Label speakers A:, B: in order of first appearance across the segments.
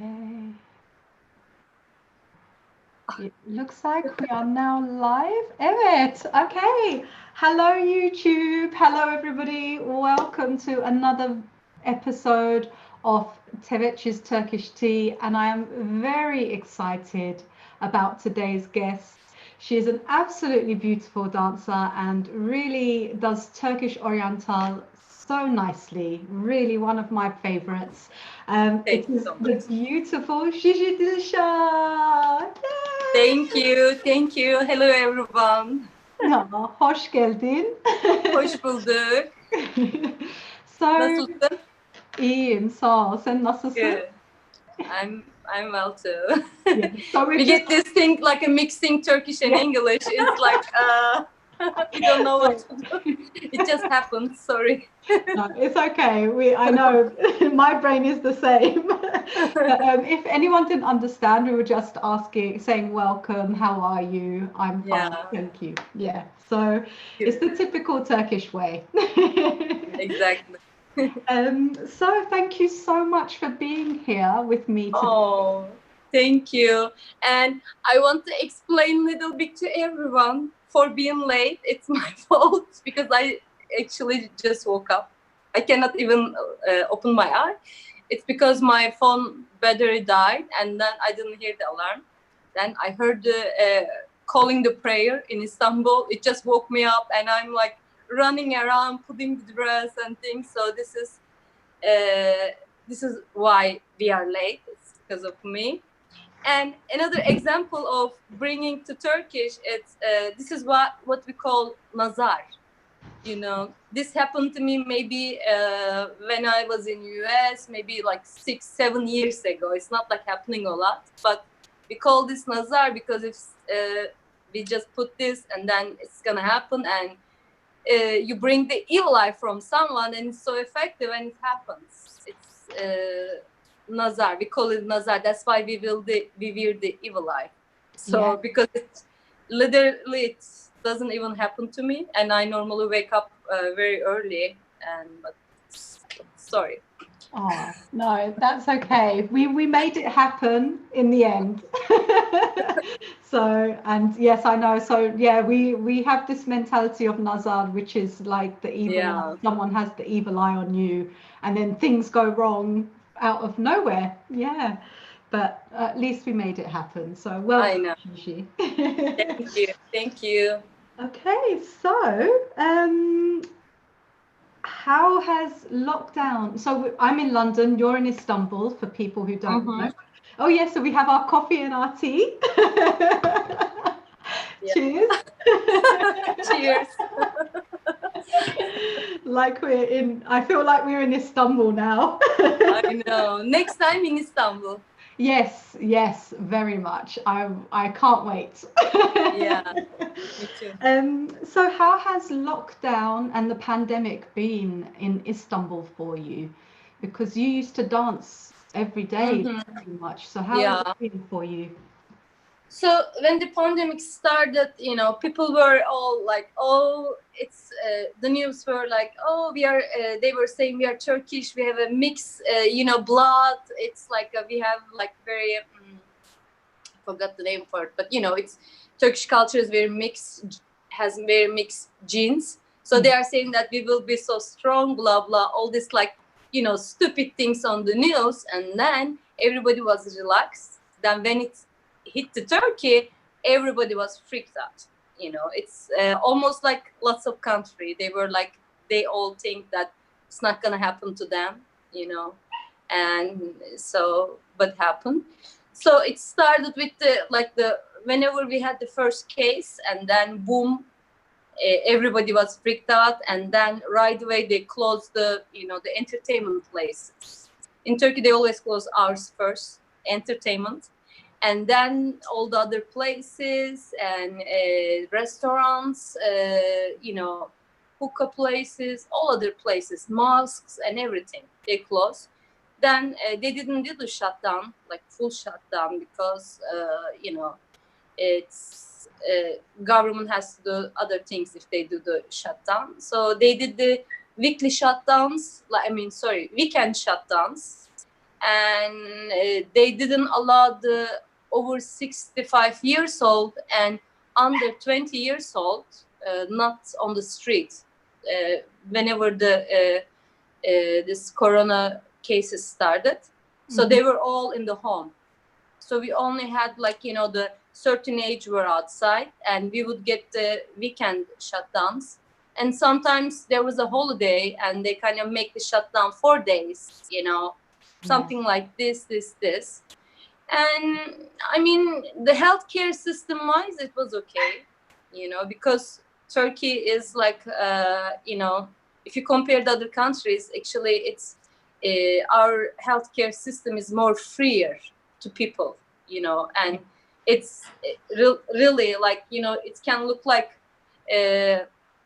A: Okay. It looks like we are now live. Evet. Okay. Hello, YouTube. Hello, everybody. Welcome to another episode of Tevec's Turkish Tea. And I am very excited about today's guest. She is an absolutely beautiful dancer and really does Turkish Oriental so nicely. Really one of my favorites.
B: Thank
A: It
B: you
A: is
B: so
A: the
B: much.
A: beautiful Gigi Dilsah.
B: Thank you. Thank you. Hello everyone.
A: Ya, hoş geldin.
B: Hoş bulduk.
A: So,
B: Nasılsın?
A: iyiyim, sağ ol. Sen nasılsın?
B: Good. I'm well too.
A: Yeah. So
B: We
A: we're
B: get
A: just
B: this thing like a mixing Turkish and
A: yeah.
B: English. It's like we don't know what to do. It just happens. Sorry.
A: No, it's okay. I know my brain is the same. But, if anyone didn't understand, we were just saying welcome, how are you? I'm fine,
B: Yeah.
A: thank you. Yeah. So it's
B: Good.
A: the typical Turkish way.
B: Exactly.
A: So thank you so much for being here with me today.
B: Oh, thank you. And I want to explain a little bit to everyone for being late. It's my fault because I actually just woke up. I cannot even open my eye. It's because my phone battery died and then I didn't hear the alarm. Then I heard the calling the prayer in Istanbul. It just woke me up and I'm like running around, putting the dress and things. So this is why we are late. It's because of me. And another example of bringing to Turkish, this is what we call nazar. You know, this happened to me maybe when I was in US, maybe like 6-7 years ago. It's not like happening a lot, but we call this nazar because it's we just put this and then it's gonna happen, and you bring the evil eye from someone, and it's so effective, and it happens. It's nazar. We call it nazar. That's why we wear the evil eye. So
A: Yeah.
B: because it doesn't even happen to me, and I normally wake up very early. But sorry.
A: Oh, no, that's okay. We made it happen in the end. So, and yes, I know. So, yeah, we have this mentality of Nazar, which is like the evil eye. Someone has the evil eye on you, and then things go wrong out of nowhere. Yeah, but at least we made it happen. So,
B: I
A: welcome,
B: know.
A: Gigi.
B: Thank you. Thank you.
A: Okay, so how has lockdown? So I'm in London, you're in Istanbul, for people who don't know. Oh, yes, so we have our coffee and our tea.
B: Yeah.
A: Cheers.
B: Cheers.
A: Like I feel like we're in Istanbul now.
B: I know. Next time in Istanbul.
A: Yes, very much. I can't wait.
B: Yeah, me too.
A: So how has lockdown and the pandemic been in Istanbul for you? Because you used to dance every day pretty much. So how has it been for you?
B: So when the pandemic started, you know, people were all like, "Oh, it's the news were like, oh, we are." They were saying we are Turkish. We have a mix, blood. It's like we have like very forgot the name for it, but you know, it's Turkish culture is very mixed, has very mixed genes. So they are saying that we will be so strong, blah blah, all this like, you know, stupid things on the news, and then everybody was relaxed. Then when it hit to Turkey, everybody was freaked out. You know, it's almost like lots of country. They were like, they all think that it's not gonna happen to them, you know, and so what happened? So it started with whenever we had the first case, and then boom, everybody was freaked out, and then right away they closed the entertainment places. In Turkey, they always close ours first, entertainment, and then all the other places and restaurants, hookah places, all other places, mosques and everything, they closed. Then they didn't do the shutdown, like full shutdown, because it's government has to do other things if they do the shutdown. So they did the weekly shutdowns, weekend shutdowns. and they didn't allow the over 65 years old and under 20 years old not on the street whenever this corona cases started. So they were all in the home. So we only had like, you know, the certain age were outside, and we would get the weekend shutdowns. And sometimes there was a holiday and they kind of make the shutdown 4 days, you know, something like this. And I mean, the healthcare system wise, it was okay, you know, because Turkey is like, you know, if you compare the other countries, actually it's our healthcare system is more freer to people, you know, and it's really like, you know, it can look like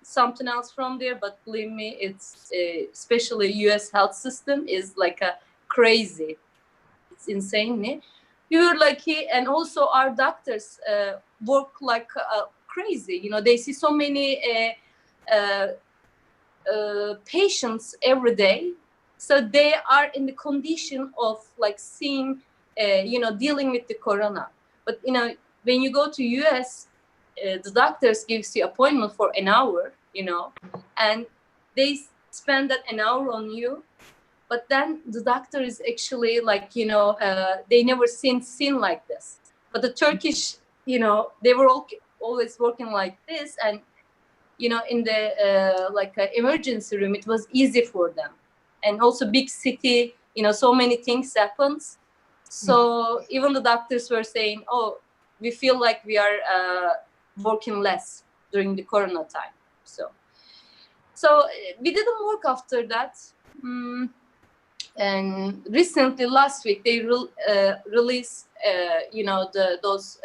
B: something else from there, but believe me, it's especially US health system is like a crazy. It's insane. We were lucky, and also our doctors work like crazy. You know, they see so many patients every day, so they are in the condition of like seeing, you know, dealing with the corona. But you know, when you go to US, the doctors gives you appointment for an hour, you know, and they spend that an hour on you. But then the doctor is actually like, you know, they never seen like this. But the Turkish, you know, they were always working like this, and you know, in the like emergency room, it was easy for them. And also big city, you know, so many things happens. So even the doctors were saying, oh, we feel like we are working less during the corona time. So we didn't work after that. And recently, last week, they released, you know, those,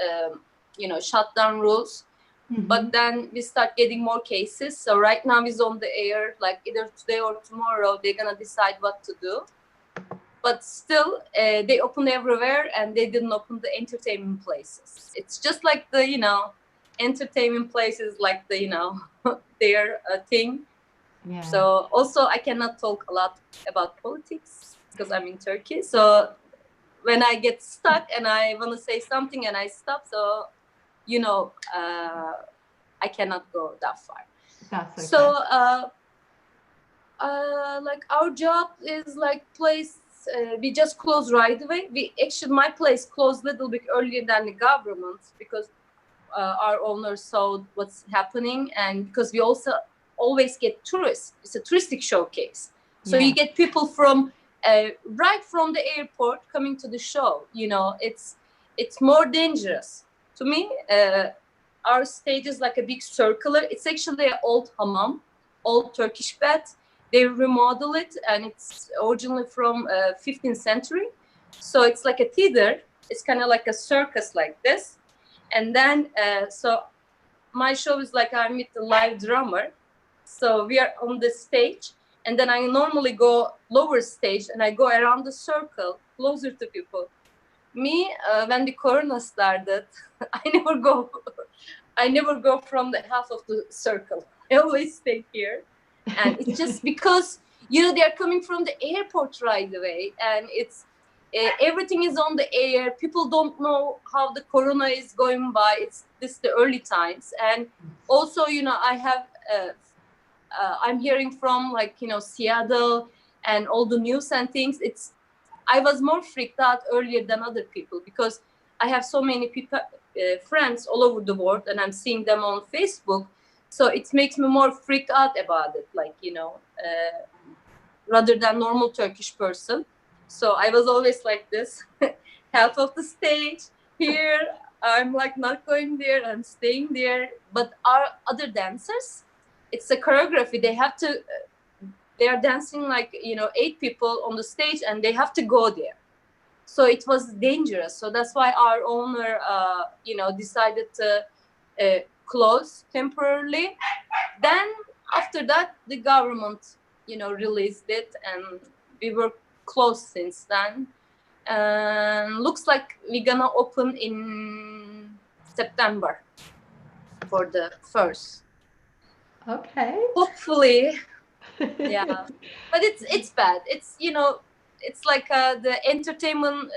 B: you know, shutdown rules. But then we start getting more cases. So right now it's on the air, like either today or tomorrow, they're going to decide what to do. But still, they open everywhere, and they didn't open the entertainment places. It's just like the, you know, entertainment places, like the, you know, their thing. Yeah. So also I cannot talk a lot about politics because I'm in Turkey. So when I get stuck and I want to say something and I stop, so, you know, I cannot go that far. That's okay. So like our job is like place, we just close right away. My place closed a little bit earlier than the government because our owners saw what's happening, and because we also always get tourists. It's a touristic showcase. So you get people from right from the airport coming to the show. You know, it's more dangerous. To me, our stage is like a big circular. It's actually an old hammam, old Turkish bath. They remodel it, and it's originally from 15th century. So it's like a theater. It's kind of like a circus like this. And then, so my show is like I'm with the live drummer. So we are on the stage, and then I normally go lower stage, and I go around the circle closer to people. Me, when the corona started, I never go from the half of the circle. I always stay here. And it's just because, you know, they're coming from the airport right away, and it's everything is on the air. People don't know how the corona is going by. It's the early times. And also, you know, I have I'm hearing from, like, you know, Seattle and all the news and things. I was more freaked out earlier than other people because I have so many people, friends all over the world, and I'm seeing them on Facebook. So it makes me more freaked out about it, like, you know, rather than normal Turkish person. So I was always like this, half of the stage here. I'm like not going there. I'm staying there. But our other dancers, it's a choreography. They have to, they are dancing like, you know, 8 people on the stage, and they have to go there. So it was dangerous. So that's why our owner, you know, decided to close temporarily. Then after that, the government, you know, released it, and we were closed since then. And looks like we're gonna open in September for the first.
A: Okay.
B: Hopefully. Yeah. But it's bad. It's, you know, it's like the entertainment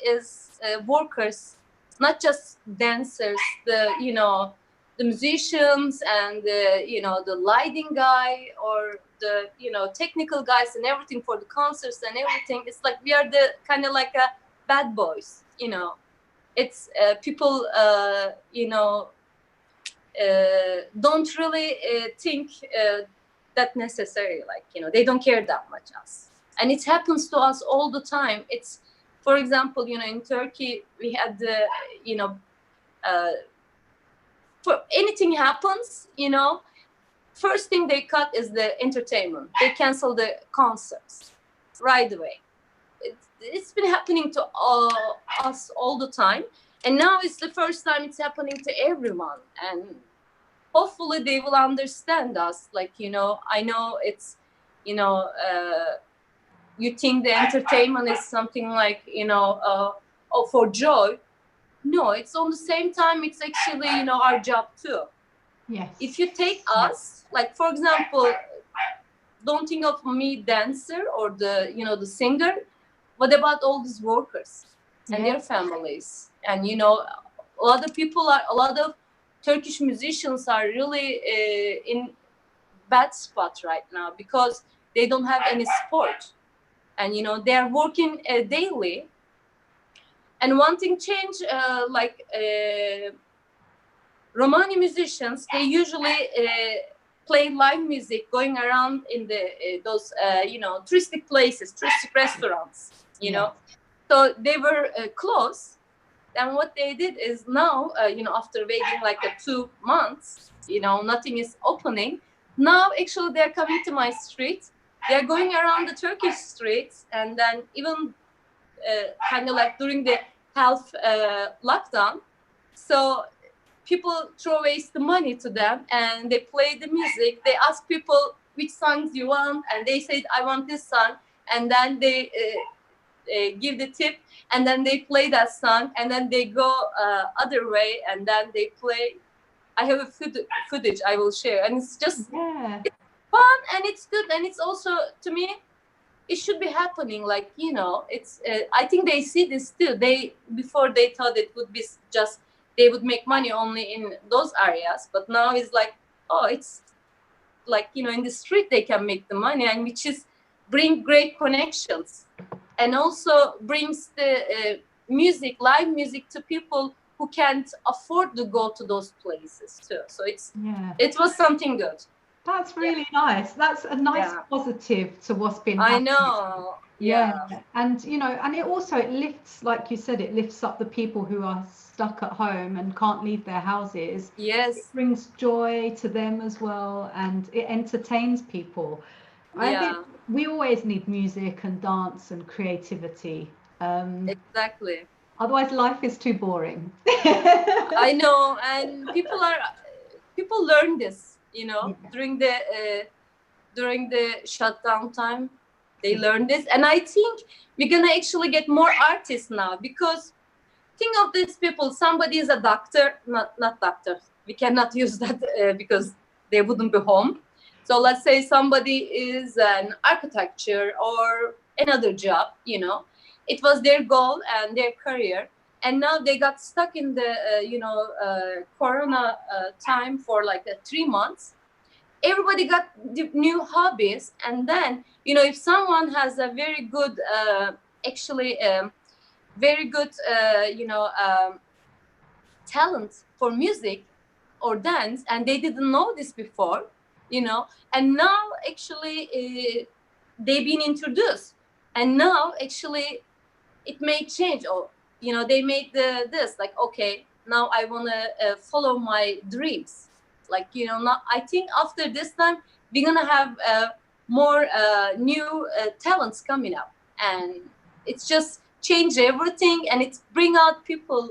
B: is workers, not just dancers, the musicians and the lighting guy or the technical guys and everything for the concerts and everything. It's like we are the kind of like a bad boys. It's people don't really think that necessary, like they don't care that much us, and it happens to us all the time. It's, for example, in Turkey we had the for anything happens, first thing they cut is the entertainment. They cancel the concerts right away. It's been happening to us all the time, and now it's the first time it's happening to everyone, and hopefully they will understand us. Like, I know it's, you think the entertainment is something like, for joy. No, it's on the same time, it's actually, our job too.
A: Yes.
B: If you take us, like, for example, don't think of me dancer or the singer. What about all these workers and their families? And, a lot of Turkish musicians are really in bad spot right now because they don't have any support. And, they are working daily. And one thing change, Romani musicians, they usually play live music going around in those touristic places, touristic restaurants, know. So they were close. And what they did is now, after waiting like 2 months, nothing is opening. Now, actually, they're coming to my street. They're going around the Turkish streets, and then even kind of like during the health lockdown. So people throw away the money to them, and they play the music. They ask people which songs you want, and they say, I want this song. And then they give the tip, and then they play that song, and then they go other way, and then they play. I have a footage I will share, and it's just it's fun, and it's good, and it's also, to me, it should be happening. Like, it's I think they see this too. Before they thought it would be just they would make money only in those areas, but now it's like, oh, it's like, in the street they can make the money, and which is bring great connections, and also brings the live music to people who can't afford to go to those places too. So it was something good.
A: That's really nice. That's a nice positive to what's been happening.
B: I know.
A: And and it lifts, like you said, it lifts up the people who are stuck at home and can't leave their houses.
B: Yes.
A: It brings joy to them as well, and it entertains people. I think we always need music and dance and creativity.
B: Exactly.
A: Otherwise life is too boring.
B: I know, and people learn this, during the shutdown time. They learn this, and I think we're gonna actually get more artists now, because think of these people. Somebody is a doctor, not doctor. We cannot use that because they wouldn't be home. So let's say somebody is an architecture or another job. It was their goal and their career, and now they got stuck in the Corona time for like 3 months. Everybody got new hobbies, and then if someone has a very good very good talent for music or dance, and they didn't know this before, and now actually they've been introduced, and now actually it may change, or they made this like, okay, now I want to follow my dreams. Like, now I think after this time we're gonna have more new talents coming up, and it's just change everything, and it's bring out people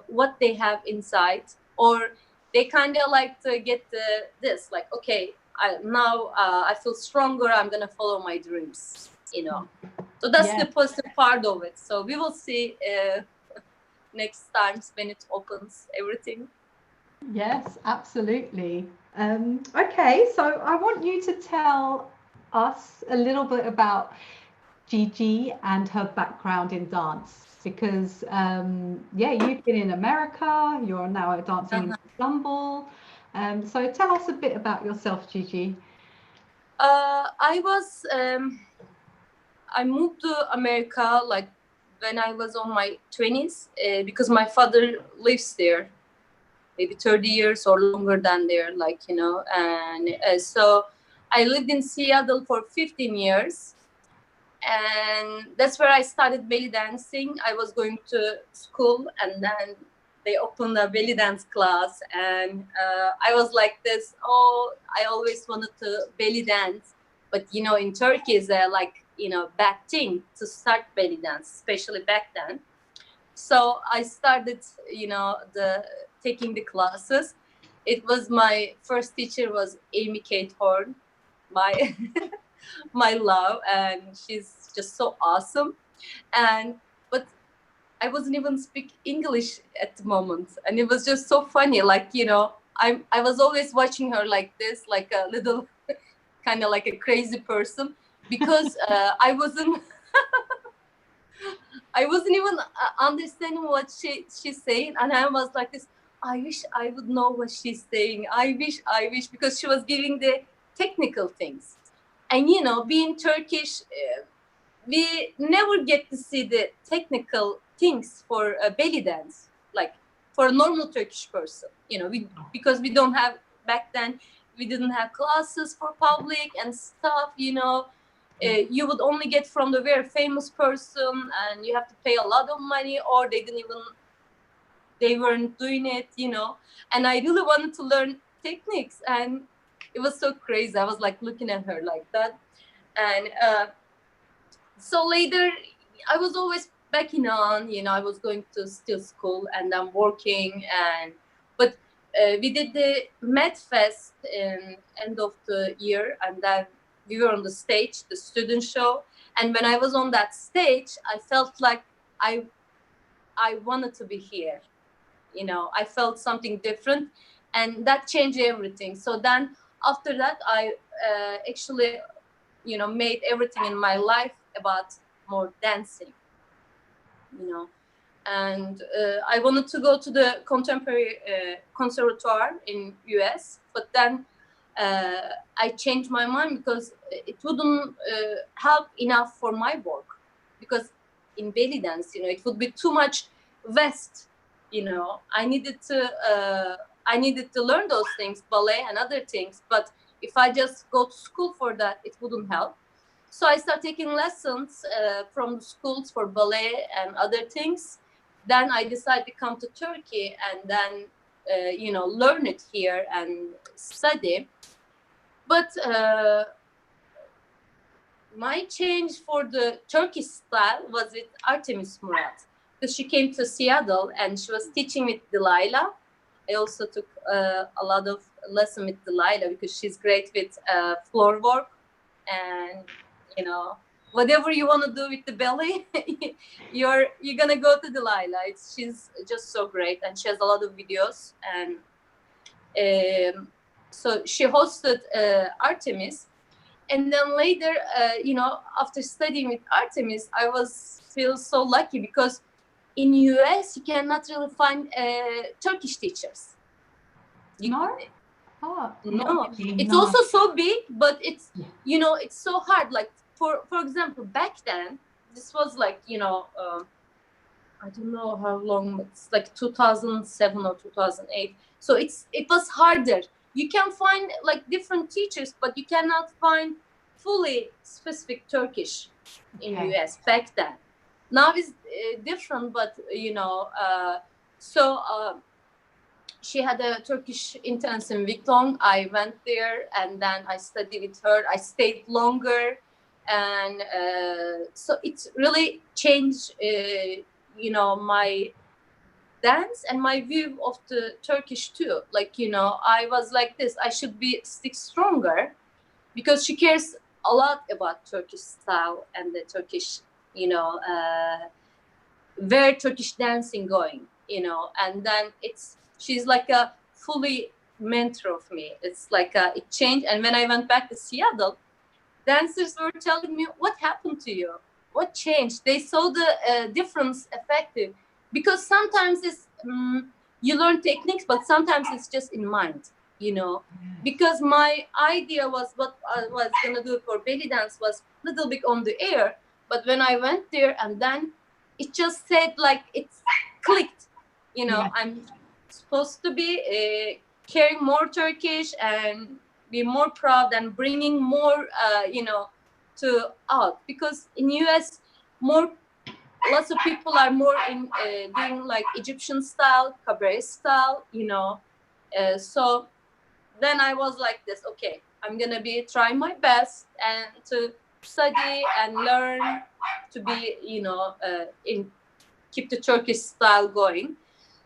B: what they have inside, or they kind of like to get this like, okay, now I feel stronger, I'm gonna follow my dreams, so that's the positive part of it. So we will see next times when it opens everything.
A: Yes, absolutely. Okay, so I want you to tell us a little bit about Gigi and her background in dance because yeah, you've been in America, you're now dancing in
B: Uh-huh.
A: Istanbul. So tell us a bit about yourself, Gigi.
B: I was I moved to America like when I was on my 20s because my father lives there, maybe 30 years or longer than there, like, and so I lived in Seattle for 15 years. And that's where I started belly dancing. I was going to school, and then they opened a belly dance class, and I was like this. Oh, I always wanted to belly dance, but in Turkey is like bad thing to start belly dance, especially back then. So I started, the taking the classes. It was my first teacher was Amy Kate Horn, my my love, and she's just so awesome. And but I wasn't even speak English at the moment, and it was just so funny. Like I was always watching her like this, like a little kind of like a crazy person, because I wasn't even understanding what she's saying, and I was like this. I wish I would know what she's saying. I wish, because she was giving the technical things, and being Turkish, we never get to see the technical things for a belly dance, like for a normal Turkish person. Because we don't have back then, we didn't have classes for public and stuff. You would only get from the very famous person, and you have to pay a lot of money, or they weren't doing it. And I really wanted to learn techniques, and it was so crazy. I was like looking at her like that, and so later I was always backing on. I was going to still school, and I'm working, but we did the Med Fest in end of the year, and then we were on the stage, the student show. And when I was on that stage, I felt like I wanted to be here. I felt something different, and that changed everything. So then after that, I actually made everything in my life about more dancing. And I wanted to go to the contemporary conservatoire in US, but then I changed my mind because it wouldn't help enough for my work, because in belly dance, it would be too much West. I needed to learn those things, ballet and other things, but if I just go to school for that, it wouldn't help. So I started taking lessons from the schools for ballet and other things. Then I decided to come to Turkey and then, learn it here and study. But my change for the Turkish style was with Artemis Murat, because she came to Seattle and she was teaching with Delilah. I also took a lot of lesson with Delilah because she's great with floor work, and whatever you want to do with the belly, you're gonna go to Delilah. She's just so great, and she has a lot of videos. And so she hosted Artemis. And then later, after studying with Artemis, I feel so lucky, because in US you cannot really find Turkish teachers.
A: No? Oh,
B: No,
A: really,
B: it's
A: no.
B: also so big, but it's it's so hard. Like for example, back then, this was like I don't know how long. It's like 2007 or 2008. So it was harder. You can find like different teachers, but you cannot find fully specific Turkish in US back then. Now it's different, but so. She had a Turkish intensive week long. I went there and then I studied with her. I stayed longer, and so it really changed, my dance and my view of the Turkish too. Like I was like this. I should be stick stronger, because she cares a lot about Turkish style and the Turkish, where Turkish dancing going, and then she's like a fully mentor of me. It's like it changed. And when I went back to Seattle, dancers were telling me, what happened to you? what changed? They saw the difference effective, because sometimes it's you learn techniques, but sometimes it's just in mind, you know. Because my idea was what I was gonna do for belly dance was a little bit on the air, but when I went there and then it just said like it's clicked, you know.
A: Yeah.
B: I'm supposed to be caring more Turkish and be more proud and bringing more, you know, to out, because in US more lots of people are more in doing like Egyptian style, cabaret style, you know. So then I was like this, okay, I'm gonna be trying my best and to study and learn to be, you know, in keep the Turkish style going.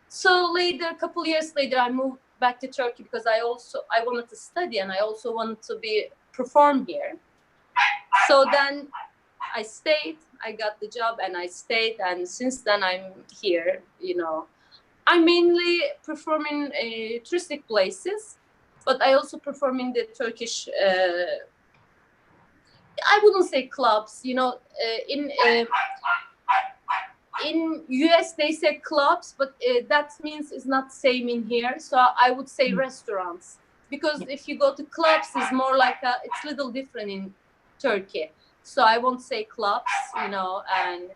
B: So later, a couple years later, I moved back to Turkey because I wanted to study and I also wanted to be perform here. So then I stayed, I got the job and I stayed, and since then I'm here, you know. I mainly perform in touristic places, but I also perform in the Turkish, I wouldn't say clubs, you know, in US they say clubs, but that means it's not same in here. So I would say restaurants, because if you go to clubs, it's more like it's a little different in Turkey. So I won't say clubs, you know, and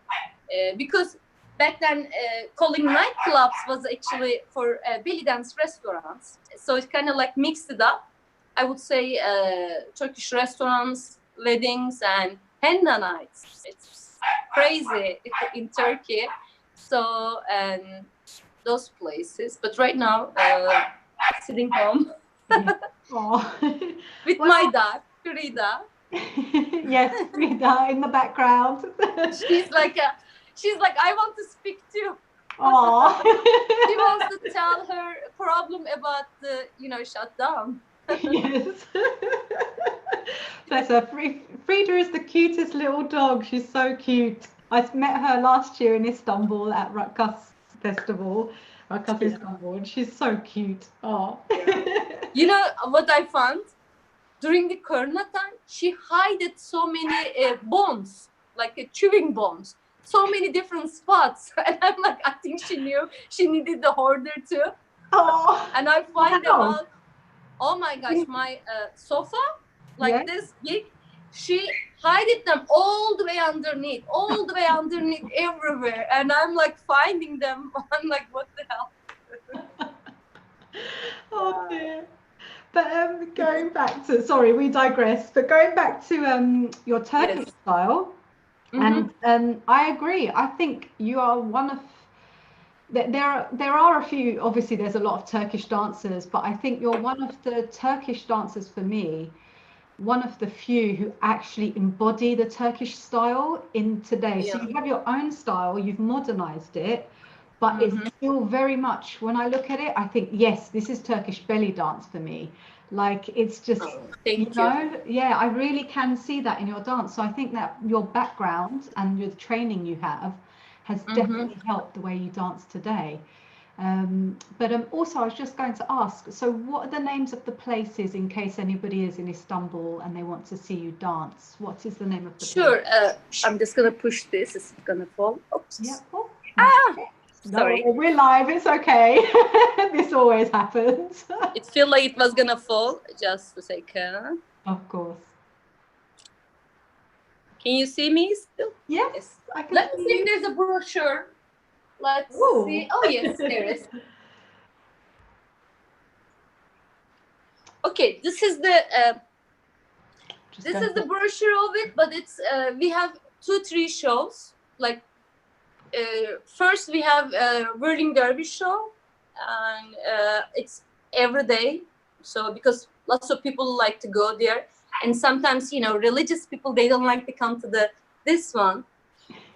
B: because back then calling nightclubs was actually for belly dance restaurants. So it kind of like mixed it up. I would say Turkish restaurants, weddings, and henna nights. It's crazy in Turkey. So and those places. But right now, sitting home with my dog, Frida.
A: Yes, Frida in the background.
B: She's like, I want to speak too.
A: Aww.
B: She wants to tell her problem about the, you know, shutdown.
A: Yes. Bless her. Frida is the cutest little dog. She's so cute. I met her last year in Istanbul at Rutgers Festival, Rutgers Istanbul, and she's so cute. Oh.
B: You know what I found? During the Corona time, she hid so many bombs, like chewing bombs, so many different spots. And I'm like, I think she knew she needed the hoarder too.
A: Oh.
B: And I find about, oh my gosh, my sofa, like this big, she hid them all the way underneath everywhere. And I'm like finding them. I'm like, what the hell?
A: Oh dear. But going back to, sorry, we digress, but going back to your Turkish style, and I agree. I think you are one of, there are a few, obviously there's a lot of Turkish dancers, but I think you're one of the Turkish dancers for me, one of the few who actually embody the Turkish style in today. So you have your own style, you've modernized it, but it's still very much, when I look at it, I think, yes, this is Turkish belly dance for me. Like, it's just, you know, yeah, I really can see that in your dance. So I think that your background and the training you have has definitely helped the way you dance today. But also, I was just going to ask, so what are the names of the places in case anybody is in Istanbul and they want to see you dance? What is the name of the place?
B: I'm just going to push this. It's going to fall. Oops.
A: Yeah. Oh.
B: Sorry.
A: No, we're live. It's okay. This always happens.
B: It felt like it was going to fall. Just a second.
A: Of course.
B: Can you see me still?
A: Yes. I can.
B: Let me see if there's a brochure. Let's see. Oh, yes, there is. Okay, this is the brochure of it, but it's we have 2-3 shows. Like first we have a whirling dervish show, and it's every day. So because lots of people like to go there, and sometimes, you know, religious people, they don't like to come to this one.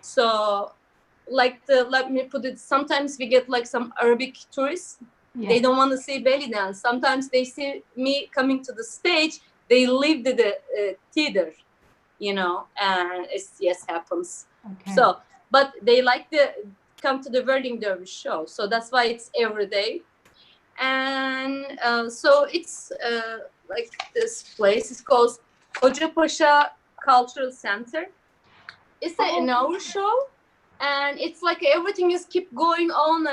B: So like let me put it, sometimes we get like some Arabic tourists. They don't want to see belly dance. Sometimes they see me coming to the stage, they leave the theater, you know, and it's happens. So but they like to come to the whirling dervish show, so that's why it's every day. And so it's like this place is called Hoca Paşa Cultural Center. It's an hour show, and it's like everything is keep going on,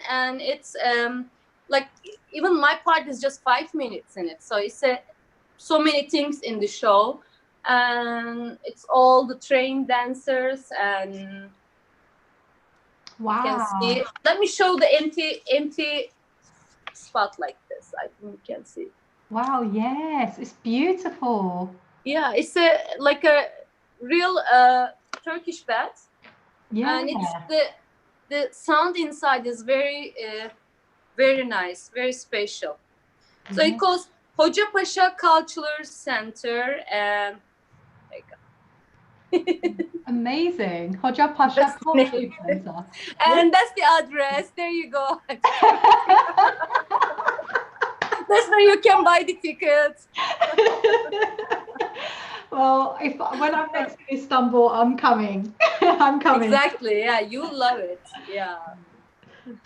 B: and it's like even my part is just 5 minutes in it. So it's so many things in the show, and it's all the trained dancers and.
A: Wow.
B: You can see. Let me show the empty spot like this. I think you can see.
A: Wow, yes, it's beautiful.
B: Yeah, it's like a real Turkish bed,
A: Yeah.
B: and it's the sound inside is very nice, very special. So it calls Hoca Paşa Cultural Center, and
A: amazing. Hoca Paşa Cultural Center.
B: And that's the address. There you go. That's where you can buy the tickets.
A: Well, when I'm next in Istanbul, I'm coming. I'm coming.
B: Exactly. Yeah, you love it. Yeah.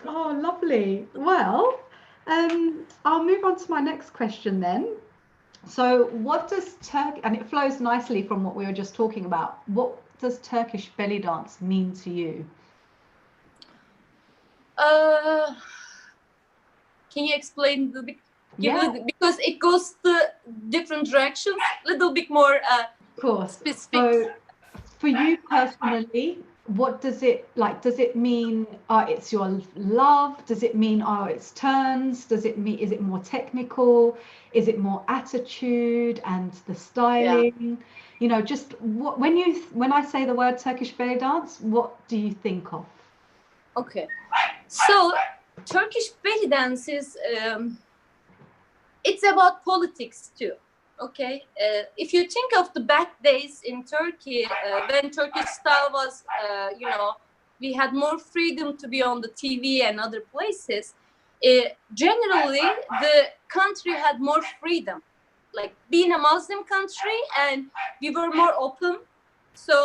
A: Oh, lovely. Well, I'll move on to my next question then. So, what does and it flows nicely from what we were just talking about. What does Turkish belly dance mean to you?
B: Can you explain
A: Yeah,
B: because it goes to different directions, a little bit more
A: of course.
B: specific.
A: So, for you personally, what does it like? Does it mean it's your love? Does it mean it's turns? Does it mean is it more technical? Is it more attitude and the styling?
B: Yeah.
A: You know, just when I say the word Turkish belly dance, what do you think of?
B: Okay, so Turkish belly dance is it's about politics too. Okay, if you think of the back days in Turkey, when Turkish style was, we had more freedom to be on the TV and other places. Generally, the country had more freedom, like being a Muslim country, and we were more open. So,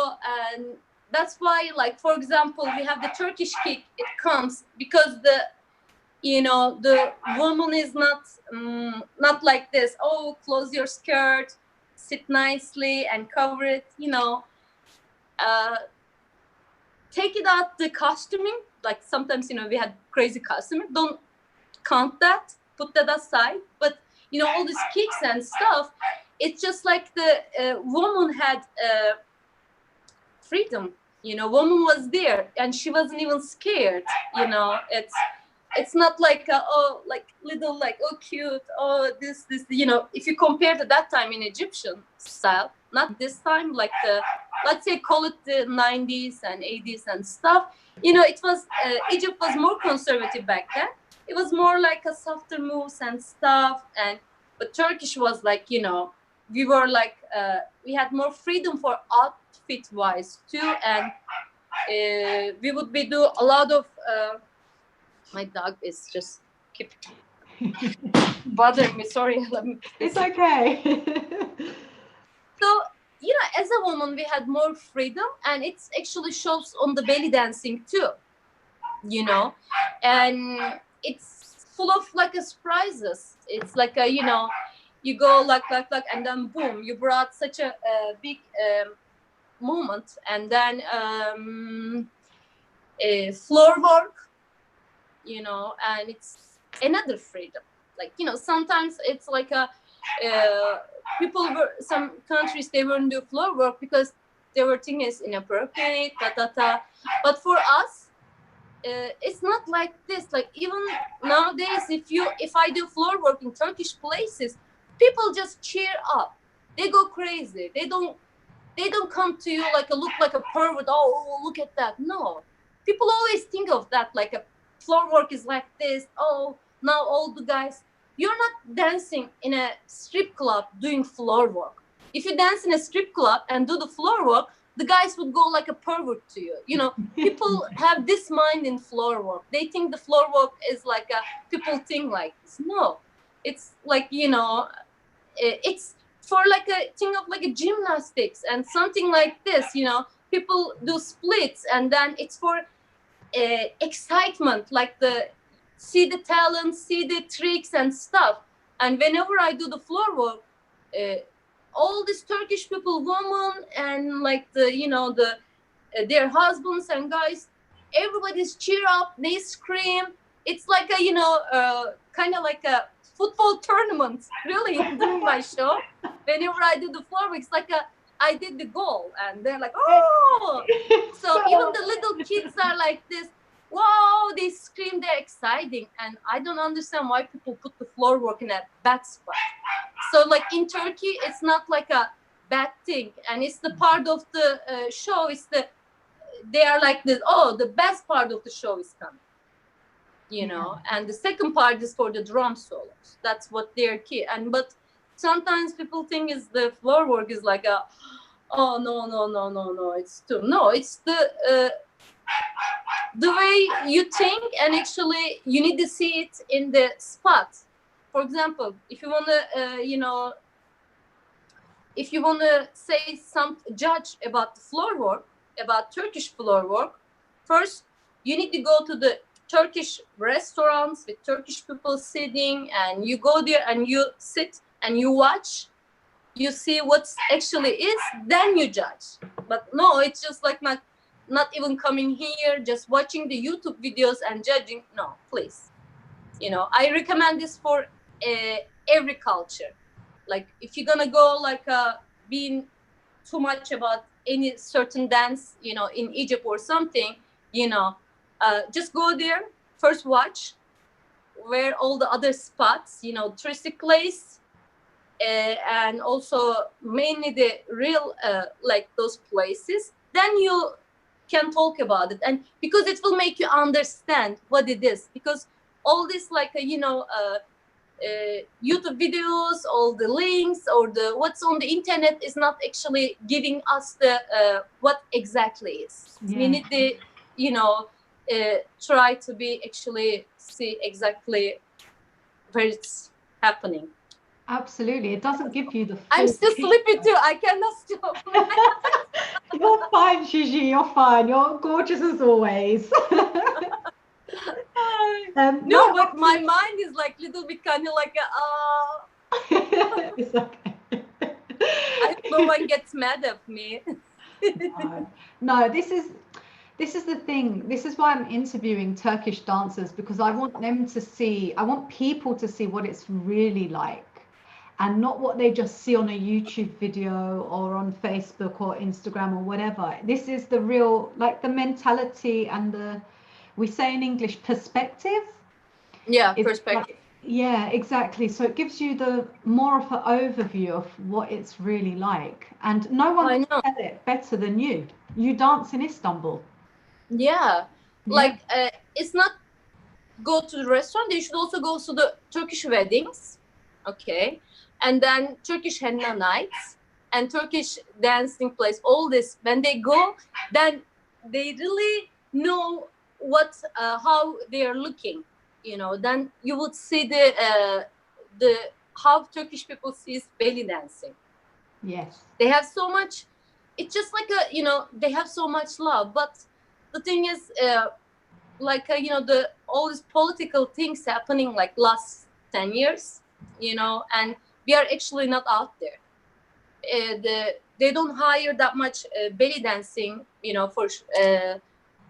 B: and that's why, like for example, we have the Turkish kick. It comes because the woman is not like this. Oh, close your skirt, sit nicely and cover it. Take it out the costuming. Like sometimes we had crazy costuming. Don't count that. Put that aside. But all these kicks and stuff. It's just like the woman had freedom. Woman was there and she wasn't even scared. It's not like little cute, this if you compare to that time in Egyptian style, not this time, like let's say call it the 90s and 80s and stuff. It was Egypt was more conservative back then. It was more like a softer moves and stuff, but Turkish was like we were like we had more freedom for outfit wise too, and we would be do a lot of my dog is just keep bothering me. Sorry.
A: It's okay.
B: So, as a woman, we had more freedom, and it actually shows on the belly dancing too, and it's full of like surprises. It's like you go like, and then boom, you brought such a big moment, and then floor work. And it's another freedom. Like, sometimes it's like some countries, they wouldn't do floor work because they were thinking it's inappropriate, But for us, it's not like this. Like, even nowadays, if I do floor work in Turkish places, people just cheer up. They go crazy. They don't come to you look like a pervert. Oh, look at that. No. People always think of that like a floor work is like this. Oh, now all the guys, you're not dancing in a strip club doing floor work. If you dance in a strip club and do the floor work, the guys would go like a pervert to you. People have this mind in floor work. They think the floor work is like people think like this. No, it's like, it's for like a thing of like a gymnastics and something like this. People do splits, and then it's for excitement, like see the talent, see the tricks and stuff. And whenever I do the floor work, all these Turkish people, women, and like the their husbands and guys, everybody's cheer up, they scream. It's like a, kind of like a football tournament, really, during my show. Whenever I do the floor work, it's like I did the goal, and they're like, oh! So even the little kids are like this, wow, they scream, they're exciting. And I don't understand why people put the floor work in a bad spot. So like in Turkey, it's not like a bad thing, and it's the part of the show. They are like this. Oh, the best part of the show is coming, And the second part is for the drum solos. That's what they're key. But sometimes people think is the floor work is like oh no, it's too no. It's the way you think, and actually you need to see it in the spot. For example, if you wanna if you wanna say some judge about the floor work, about Turkish floor work, first you need to go to the Turkish restaurants with Turkish people sitting, and you go there and you sit and you watch, you see what actually is, then you judge. But no, it's just like not even coming here, just watching the YouTube videos and judging. No, please. I recommend this for every culture. Like if you're gonna go like being too much about any certain dance, in Egypt or something, just go there, first watch where all the other spots, touristic place, and also mainly the real like those places, then you can talk about it, and because it will make you understand what it is, because all this like YouTube videos, all the links or the what's on the internet is not actually giving us the what exactly is. Yeah. We need to try to be actually see exactly where it's happening.
A: Absolutely, it doesn't give you the full
B: I'm still sleepy too. I cannot stop.
A: You're fine, Gigi. You're fine. You're gorgeous as always.
B: No, but my mind is like little bit kind of like
A: It's okay.
B: I hope no one gets mad at me.
A: No, this is the thing. This is why I'm interviewing Turkish dancers, because I want them to see, I want people to see what it's really like, and not what they just see on a YouTube video or on Facebook or Instagram or whatever. This is the real, like the mentality and we say in English, perspective.
B: Yeah, perspective.
A: Like, yeah, exactly. So it gives you the more of an overview of what it's really like. And no one can tell it better than you. You dance in Istanbul.
B: Yeah. Like it's not go to the restaurant. They should also go to the Turkish weddings. Okay. And then Turkish henna nights and Turkish dancing place. All this, when they go, then they really know how they are looking. Then you would see the how Turkish people sees belly dancing.
A: Yes.
B: They have so much. It's just like they have so much love. But the thing is, like all these political things happening like last 10 years, and we are actually not out there. They don't hire that much belly dancing, for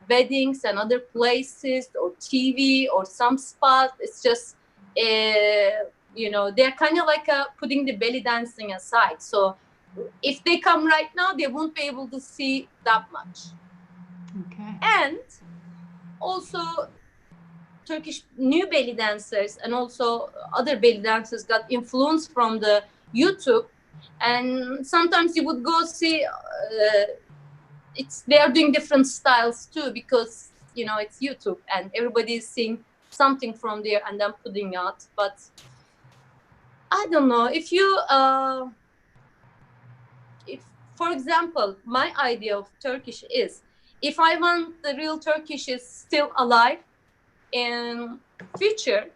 B: weddings and other places or TV or some spot. It's just, they're kind of like putting the belly dancing aside. So if they come right now, they won't be able to see that much.
A: Okay.
B: And also Turkish new belly dancers and also other belly dancers got influence from the YouTube, and sometimes you would go see they are doing different styles too, because it's YouTube and everybody is seeing something from there and then putting out. But I don't know if you if for example my idea of Turkish is, if I want the real Turkish is still alive in future,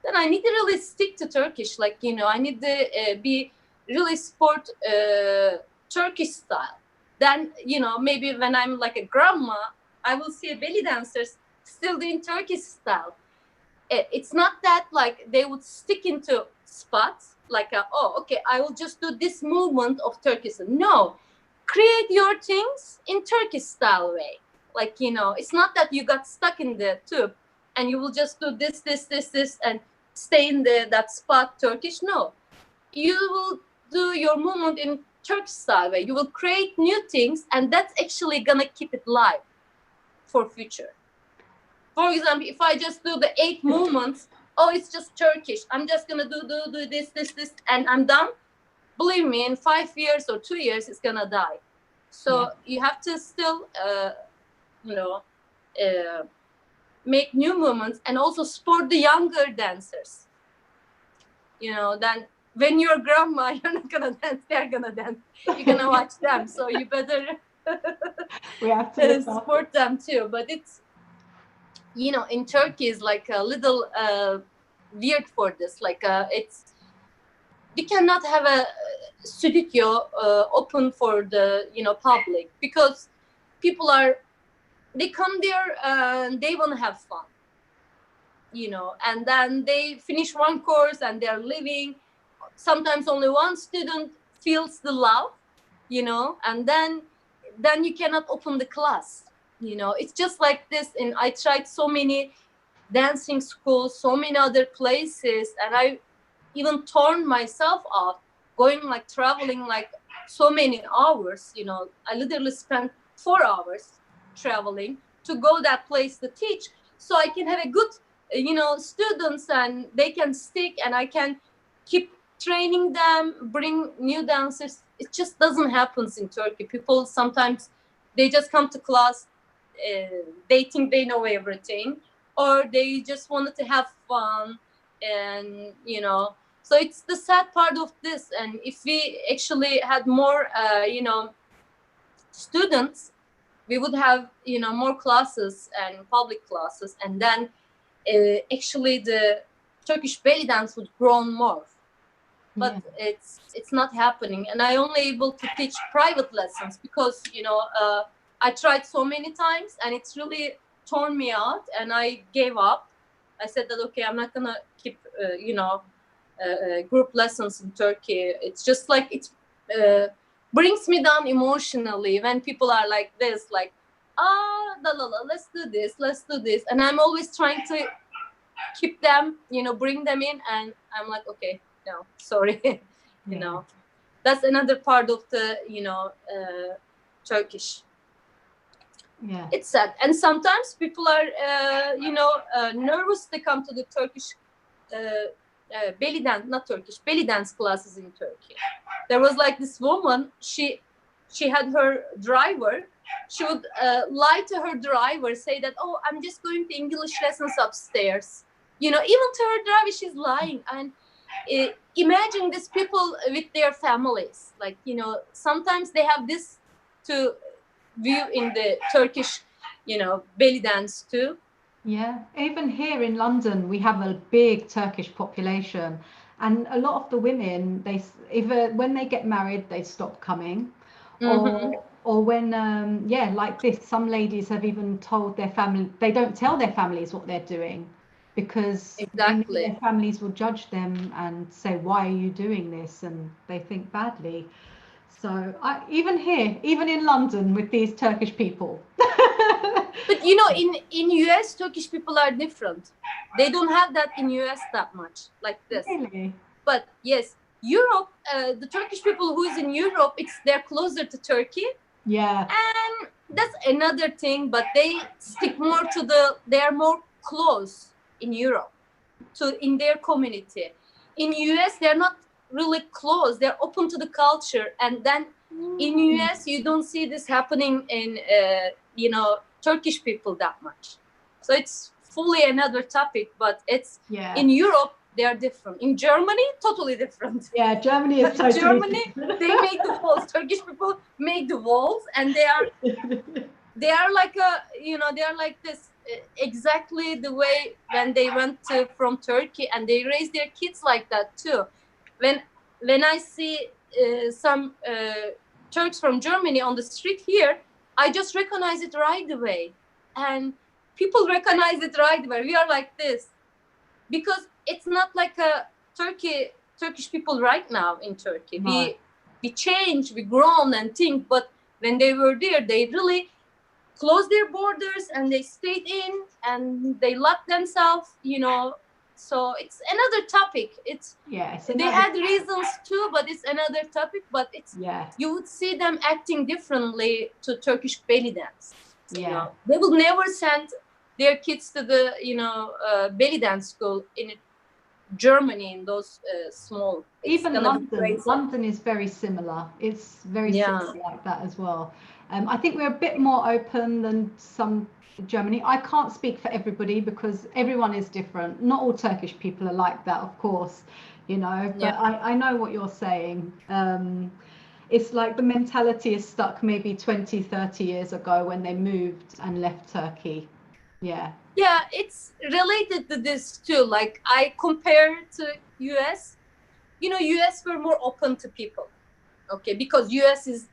B: then I need to really stick to Turkish. Like I need to be really sport Turkish style. Then maybe when I'm like a grandma, I will see belly dancers still doing Turkish style. It's not that like they would stick into spots like I will just do this movement of Turkish. No, create your things in Turkish style way. Like, it's not that you got stuck in the tube and you will just do this, and stay in that spot Turkish. No, you will do your movement in Turkish style way. You will create new things, and that's actually gonna keep it live for future. For example, if I just do the 8 movements, oh, it's just Turkish, I'm just gonna do this, and I'm done. Believe me, in 5 years or 2 years, it's gonna die. So you have to still, make new movements, and also support the younger dancers. Then when you're grandma, you're not gonna dance; they're gonna dance. You're gonna watch them, so you better
A: we have to
B: support them too. But it's, in Turkey is like a little weird for this. Like it's, we cannot have a studio open for the public, because people they come there and they want to have fun, and then they finish one course and they're leaving. Sometimes only one student feels the love, and then you cannot open the class. It's just like this. And I tried so many dancing schools, so many other places, and I even torn myself out, going like traveling like so many hours. I literally spent 4 hours traveling to go that place to teach, so I can have a good students, and they can stick, and I can keep training them, bring new dancers. It just doesn't happen in Turkey. People sometimes, they just come to class, they think they know everything, or they just wanted to have fun. And so it's the sad part of this. And if we actually had more students, we would have more classes and public classes, and then actually the Turkish belly dance would grow more. But it's not happening, and I only able to teach private lessons, because I tried so many times, and it's really torn me out, and I gave up. I said that, okay, I'm not gonna keep group lessons in Turkey. It's just like it brings me down emotionally when people are like this, like, let's do this, and I'm always trying to keep them, bring them in, and I'm like, okay, no, sorry. That's another part of the Turkish. It's sad. And sometimes people are nervous to come to the Turkish belly dance, not Turkish, belly dance classes in Turkey. There was like this woman, she had her driver, she would lie to her driver, say that, oh, I'm just going to English lessons upstairs. Even to her driver, she's lying. And imagine these people with their families. Like, sometimes they have this to view in the Turkish, belly dance too.
A: Yeah, even here in London, we have a big Turkish population, and a lot of the women, they either when they get married, they stop coming, or when like this, some ladies have even told their family, they don't tell their families what they're doing, because their families will judge them and say, why are you doing this? And they think badly. So even here, even in London, with these Turkish people.
B: But in US, Turkish people are different. They don't have that in US that much, like this.
A: Really?
B: But yes, Europe, the Turkish people who is in Europe, they're closer to Turkey.
A: Yeah.
B: And that's another thing, but they stick more to they are more close in Europe in their community. In US, they're not really close. They're open to the culture. And then in US, you don't see this happening in, Turkish people that much. So it's fully another topic, but it's in Europe, they are different. In Germany, totally different.
A: Yeah, Germany is totally
B: Germany,
A: different.
B: they make the walls. Turkish people make the walls, and they are like they are like this, exactly the way when they went from Turkey, and they raise their kids like that too. When I see some Turks from Germany on the street here, I just recognize it right away, and people recognize it right away. We are like this because it's not like a Turkish people right now in Turkey. We change, we grown and think, but when they were there, they really closed their borders and they stayed in and they locked themselves, so it's another topic. They had reasons too, but it's another topic. But you would see them acting differently to Turkish belly dance. They will never send their kids to the belly dance school in Germany, in those small.
A: Even London is very similar. It's very similar like that as well. I think we're a bit more open than some Germany. I can't speak for everybody because everyone is different. Not all Turkish people are like that, of course, but I know what you're saying. It's like the mentality is stuck maybe 20, 30 years ago when they moved and left Turkey. Yeah,
B: it's related to this too. Like, I compare to US. US were more open to people, okay, because US is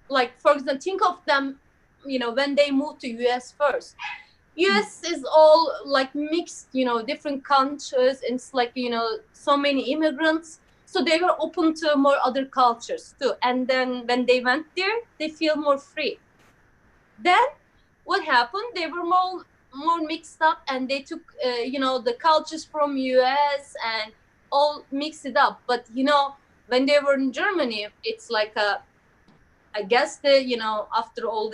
B: like, for example, think of them, when they moved to US first. US is all like mixed, different countries. It's like, so many immigrants. So they were open to more other cultures too. And then when they went there, they feel more free. Then what happened? They were more mixed up, and they took, the cultures from US and all mixed it up. But, when they were in Germany, it's like I guess after all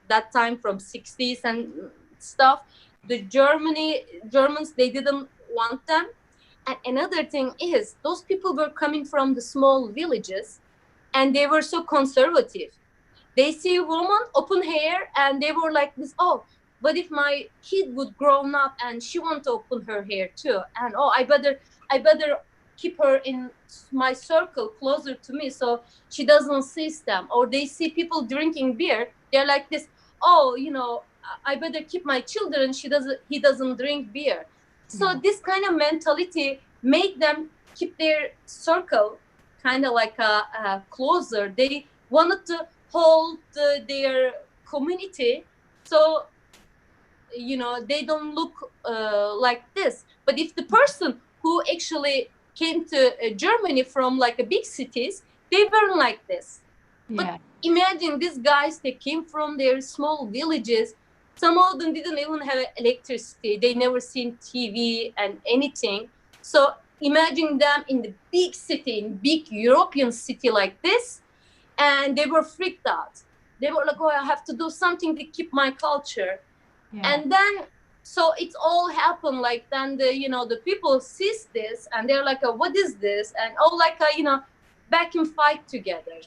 B: that time from 60s and stuff, the Germans, they didn't want them. And another thing is, those people were coming from the small villages, and they were so conservative. They see a woman, open hair, and they were like this, oh, but if my kid would grow up and she want to open her hair too, and I better keep her in my circle closer to me so she doesn't see them. Or they see people drinking beer, they're like this, oh, I better keep my children, he doesn't drink beer. So this kind of mentality made them keep their circle kind of like closer. They wanted to hold their community, so they don't look like this. But if the person who actually came to Germany from like a big cities, they weren't like this. But imagine these guys, they came from their small villages. Some of them didn't even have electricity. They never seen TV and anything. So imagine them in the big city, in big European city like this, and they were freaked out. They were like, oh, I have to do something to keep my culture. And then, so it all happened like, then the people sees this and they're like, what is this? And all like back and fight together.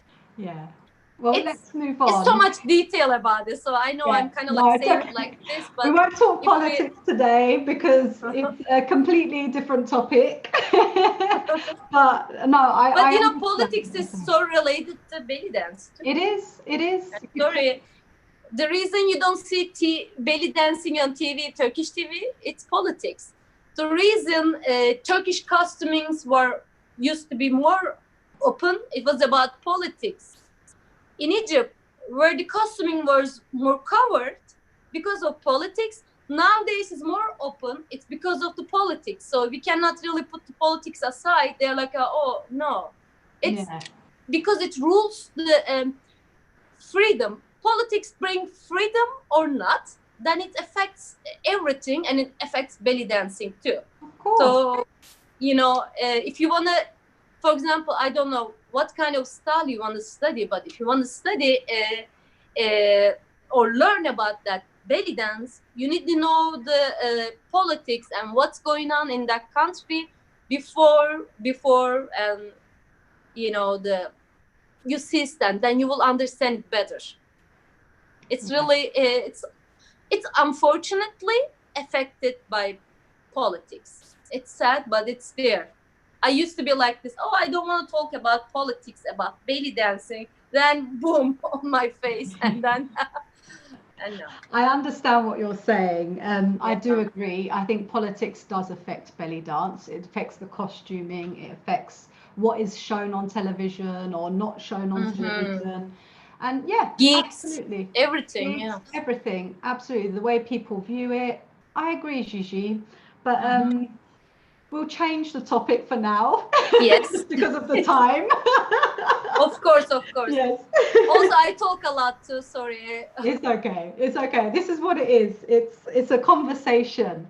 A: Well, let's move on.
B: It's so much detail about this, so I know I'm kind of like saying it like this, but
A: we won't talk politics today because it's a completely different topic. But no,
B: but politics is so related to belly dance too.
A: It is.
B: Sorry. The reason you don't see belly dancing on TV, Turkish TV, it's politics. The reason Turkish costumings used to be more open, it was about politics. In Egypt, where the costuming was more covered because of politics, nowadays it's more open, it's because of the politics. So we cannot really put the politics aside. They're like, oh, no. It's because it rules the freedom. Politics bring freedom or not, then it affects everything, and it affects belly dancing too.
A: Of course.
B: So, if you want to, for example, I don't know what kind of style you want to study, but if you want to study or learn about that belly dance, you need to know the politics and what's going on in that country before you see that, then you will understand it better. It's really it's unfortunately affected by politics. It's sad, but it's there. I used to be like this, oh, I don't want to talk about politics, about belly dancing, then boom, on my face, and then
A: I understand what you're saying. I do agree. I think politics does affect belly dance. It affects the costuming, it affects what is shown on television or not shown on television. And
B: geeks,
A: absolutely.
B: Everything,
A: geeks, everything, absolutely. The way people view it. I agree, Gigi. But we'll change the topic for now.
B: Yes.
A: Just because of the time.
B: Of course, of course.
A: Yes.
B: Also, I talk a lot too. Sorry.
A: It's okay. It's okay. This is what it is. It's a conversation.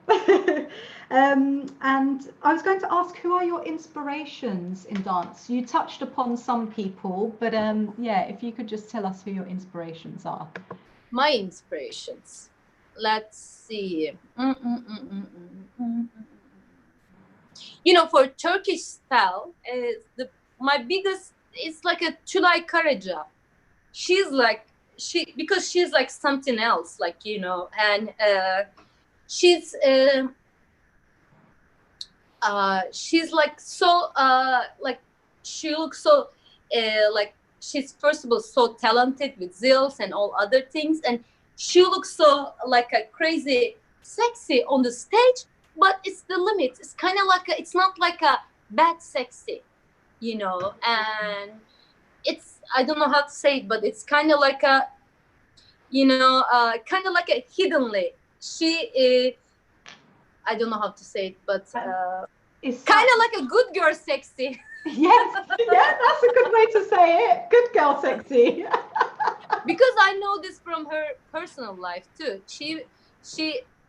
A: And I was going to ask, who are your inspirations in dance? You touched upon some people, but yeah, if you could just tell us who your inspirations are.
B: My inspirations. Let's see. You know, for Turkish style, my biggest is like a Tülay Karaca. She's like because she's like something else, like, you know, and she's like so like she looks so like she's first of all so talented with zills and all other things, and she looks so like a crazy sexy on the stage, but it's the limit. It's kind of like it's not like a bad sexy, you know, and it's, I don't know how to say it, but it's kind of like a, you know, kind of like a hiddenly. She I don't know how to say it, but it's kind of like a good girl sexy.
A: Yes, yeah, that's a good way to say it. Good girl sexy.
B: Because I know this from her personal life too. She,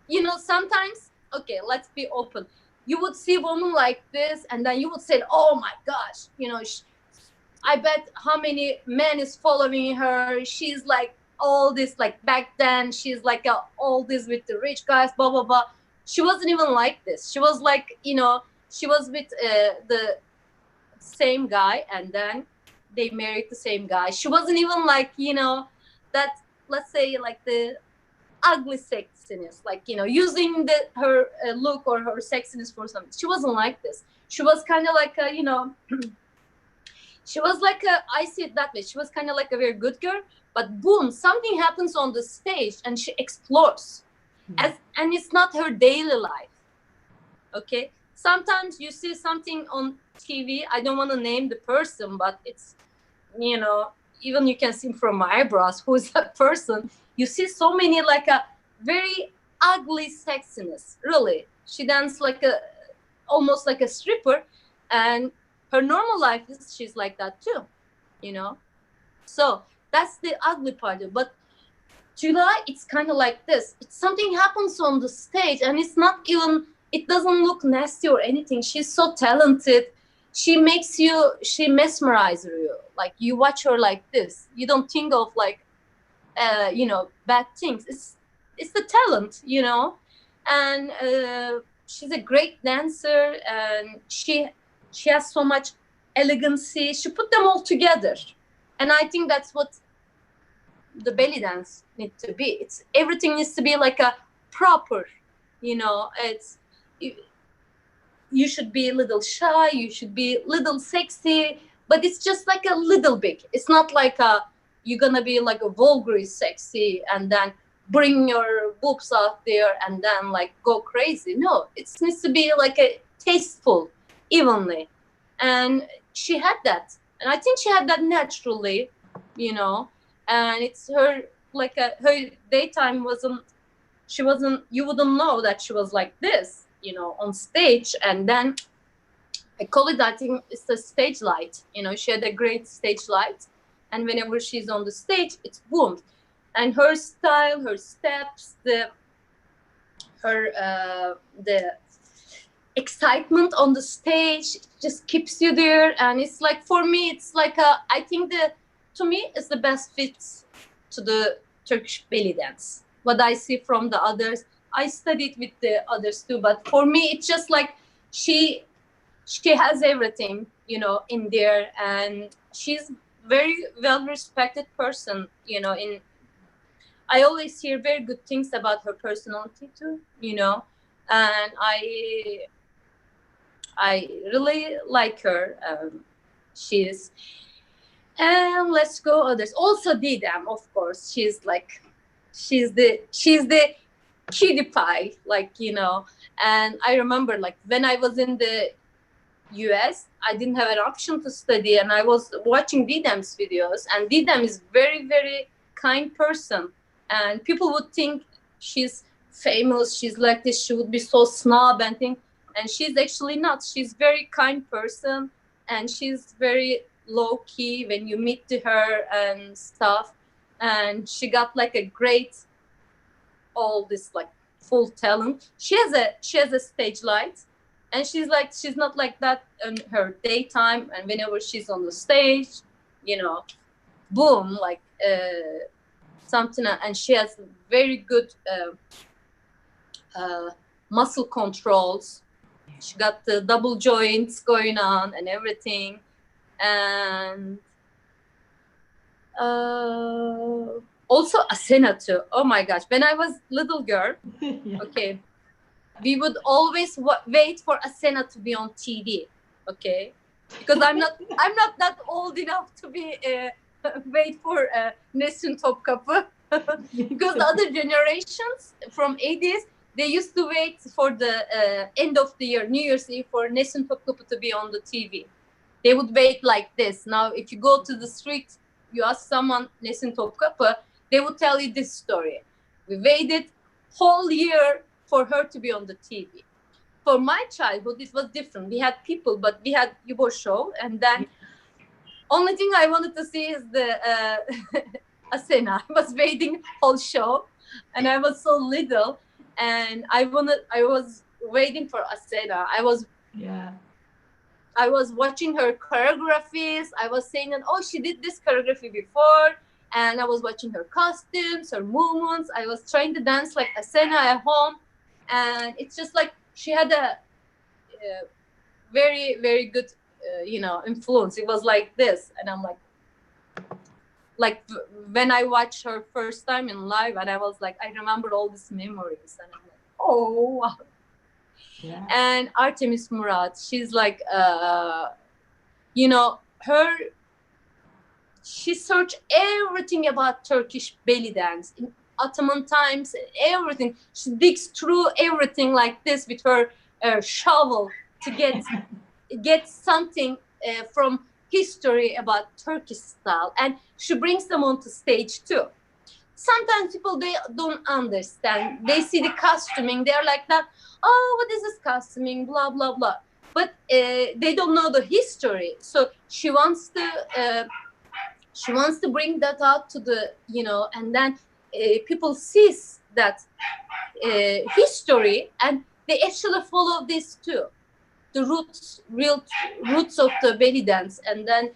B: you know, sometimes, okay, let's be open. You would see a woman like this, and then you would say, oh my gosh, you know, I bet how many men is following her. She's like all this, like back then, she's like all this with the rich guys, blah, blah, blah. She wasn't even like this. She was like, you know, she was with the same guy, and then they married the same guy. She wasn't even like, you know, that, let's say, like the ugly sexiness, like, you know, using her look or her sexiness for something. She wasn't like this. She was kind of like a, you know, she was like a, I see it that way. She was kind of like a very good girl, but boom, something happens on the stage and she explores. And it's not her daily life. Okay. Sometimes you see something on TV. I don't want to name the person, but it's, you know, even you can see from my eyebrows who is that person. You see so many like a very ugly sexiness. Really, she dances like a, almost like a stripper, and her normal life is she's like that too, you know. So that's the ugly part of it. But July, it's kind of like this. It's something happens on the stage, and it's not even, it doesn't look nasty or anything. She's so talented. She makes you, she mesmerizes you. Like you watch her like this. You don't think of like, you know, bad things. It's the talent, you know. And she's a great dancer, and she has so much elegancy. She put them all together. And I think that's what the belly dance needs to be. It's, everything needs to be like a proper, you know. It's, you should be a little shy, you should be a little sexy, but it's just like a little bit. It's not like a, you're gonna be like a vulgar sexy and then bring your boobs out there and then like go crazy. No, it needs to be like a tasteful, evenly. And she had that, and I think she had that naturally, you know. And it's her, like a, her daytime wasn't, she wasn't, you wouldn't know that she was like this, you know, on stage. And then I call it, I think it's the stage light, you know. She had a great stage light, and whenever she's on the stage, it's boom. And her style, her steps, the excitement on the stage just keeps you there. And it's like, for me, it's like a, I think to me, it's the best fit to the Turkish belly dance. What I see from the others, I studied with the others too, but for me, it's just like she has everything, you know, in there, and she's very well respected person, you know. In, I always hear very good things about her personality too, you know, and I really like her. She's, and let's go others. Also Didem, of course. She's like, she's the cutie pie, like, you know. And I remember, like, when I was in the US, I didn't have an option to study, and I was watching Didem's videos, and Didem is very, very kind person. And people would think she's famous, she's like this, she would be so snob and thing. And she's actually not. She's very kind person, and she's very low key when you meet to her and stuff. And she got like a great, all this like full talent. She has a stage light, and she's not like that in her daytime. And whenever she's on the stage, you know, boom, like something. And she has very good muscle controls. She got the double joints going on and everything. And also Asena too. Oh my gosh, when I was little girl,
A: Yeah.
B: okay, we would always wait for Asena to be on TV, okay, because I'm not that old enough to be wait for Nesrin Topkapı. Because the other generations from 80s, they used to wait for the end of the year, New Year's Eve, for Nesrin Topkapı to be on the TV. They would wait like this. Now, if you go to the street, you ask someone Nesrin Topkapı, they would tell you this story. We waited whole year for her to be on the TV. For my childhood, it was different. We had people, but we had Yubo show, and then only thing I wanted to see is the Asena. I was waiting whole show, and I was so little, and I was waiting for Asena. I was watching her choreographies. I was saying that, oh, she did this choreography before. And I was watching her costumes, her movements. I was trying to dance like Asena at home. And it's just like she had a very, very good, influence. It was like this. And I'm like when I watched her first time in live, and I was like, I remember all these memories. And I'm like, oh, wow. Yeah. And Artemis Murat, she's like, she searched everything about Turkish belly dance in Ottoman times, everything. She digs through everything like this with her shovel to get something from history about Turkish style, and she brings them onto stage too. Sometimes people, they don't understand. They see the costuming, they're like that, oh, what is this costuming, blah blah blah, but they don't know the history. So she wants to bring that out to the, and then people sees that history, and they actually follow this too, the real roots of the belly dance. And then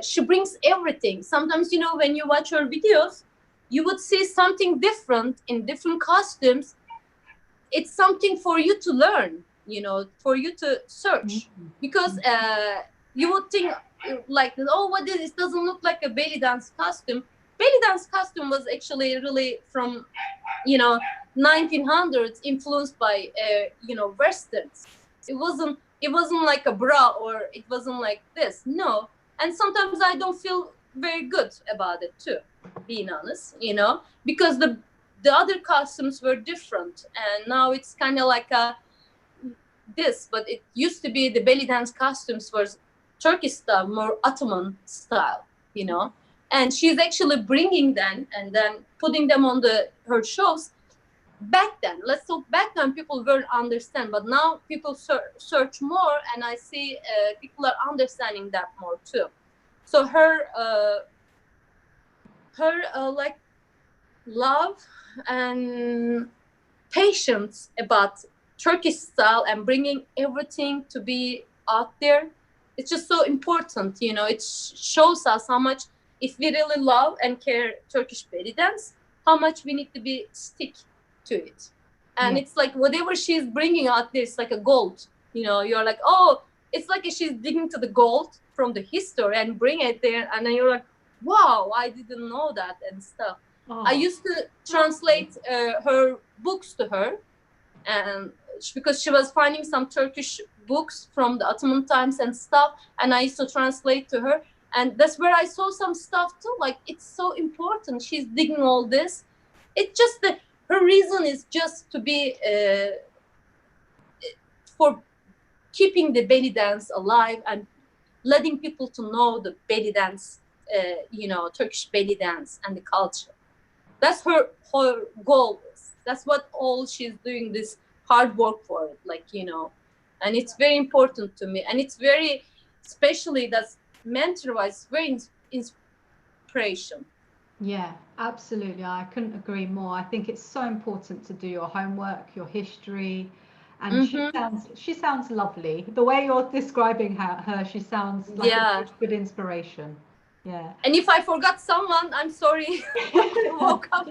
B: she brings everything. Sometimes, when you watch her videos, you would see something different in different costumes. It's something for you to learn, for you to search, because you would think like, oh, what is this? Doesn't look like a belly dance costume. Belly dance costume was actually really from 1900s, influenced by westerns. It wasn't like a bra, or it wasn't like this. No. And sometimes I don't feel very good about it too, being honest, because the other costumes were different, and now it's kind of like this. But it used to be the belly dance costumes was Turkish style, more Ottoman style, and she's actually bringing them and then putting them on her shows. Back then, let's talk back then, people weren't understand, but now people search more, and I see people are understanding that more too. So her like love and patience about Turkish style and bringing everything to be out there, it's just so important. It shows us how much, if we really love and care Turkish belly dance, how much we need to be stick to it. And it's like whatever she's bringing out there, it's like a gold. You're like, oh, it's like she's digging to the gold from the history and bring it there, and then you're like, wow, I didn't know that and stuff. Oh. I used to translate her books to her, and because she was finding some Turkish books from the Ottoman times and stuff, and I used to translate to her, and that's where I saw some stuff too. Like, it's so important. She's digging all this. It's just that her reason is just to be for keeping the belly dance alive and letting people to know the belly dance, Turkish belly dance and the culture. That's her goal. That's what all she's doing, this hard work for it, and it's very important to me. And it's very, especially that mentor-wise, very inspiration.
A: Yeah, absolutely. I couldn't agree more. I think it's so important to do your homework, your history, and
B: Mm-hmm.
A: she sounds lovely. The way you're describing her, she sounds like a
B: Yeah.
A: good inspiration. Yeah.
B: And if I forgot someone, I'm sorry. I woke up.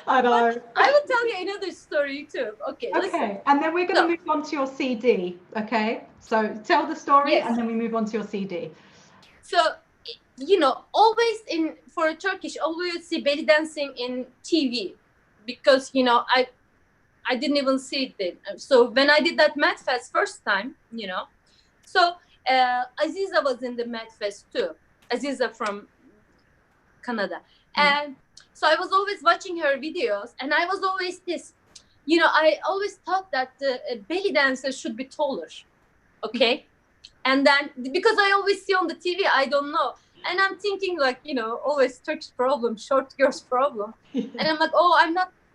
A: I
B: But
A: know.
B: I will tell you another story too. Okay, listen.
A: Okay, and then we're going to
B: So,
A: move on to your CD. Okay, so tell the story, and
B: yes.
A: then we move on to your CD.
B: So, always for Turkish, always see belly dancing in TV because, I didn't even see it then. So when I did that Met Fest first time, so Aziza was in the Met Fest too. Aziza from Canada.
A: Yeah.
B: And so I was always watching her videos, and I was always this, I always thought that the belly dancer should be taller. Okay. And then because I always see on the TV, I don't know. And I'm thinking like, always Turkish problem, short girls problem. And I'm like, oh,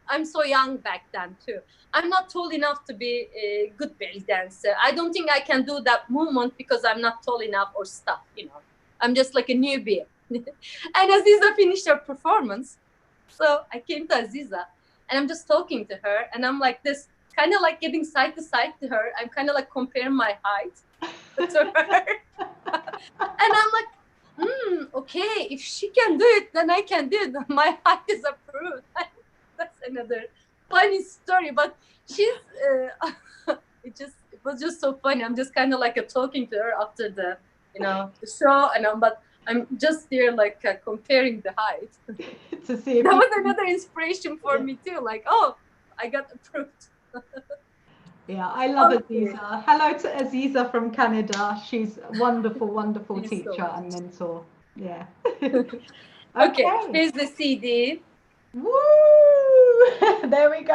B: I'm so young back then too. I'm not tall enough to be a good belly dancer. I don't think I can do that movement because I'm not tall enough or stuff, I'm just like a newbie. And Aziza finished her performance. So I came to Aziza and I'm just talking to her and I'm like this, kind of like getting side to side to her. I'm kind of like comparing my height to her. And I'm like, okay, if she can do it, then I can do it. My height is approved. That's another funny story, but she's, it was just so funny. I'm just kind of like talking to her after the show, and I'm just there like comparing the height.
A: To see if
B: that was another inspiration for me too. Like, oh, I got approved.
A: Yeah, I love
B: Okay.
A: Aziza. Hello to Aziza from Canada. She's a wonderful, wonderful
B: Thank you so
A: teacher
B: much.
A: and mentor. Yeah.
B: Okay,
A: Okay.
B: here's the CD.
A: Woo! There we go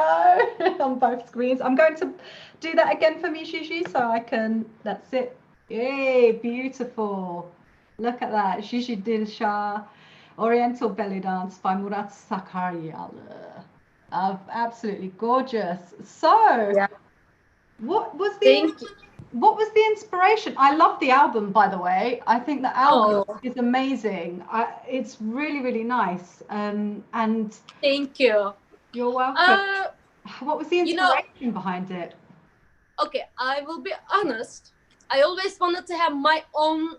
A: on both screens. I'm going to do that again for me, Gigi, so I can. That's it. Yay, beautiful. Look at that. Gigi Dilsah, Oriental Belly Dance by Murat Sakaryalı. Absolutely gorgeous. So,
B: Yeah.
A: what was the
B: Thank you.
A: what was the inspiration? I love the album, by the way. I think the album
B: Oh,
A: is amazing. It's really, really nice. And
B: thank you.
A: you're welcome.
B: Uh,
A: What was the
B: you know,
A: inspiration behind it?
B: okay, I will be honest. I always wanted to have my own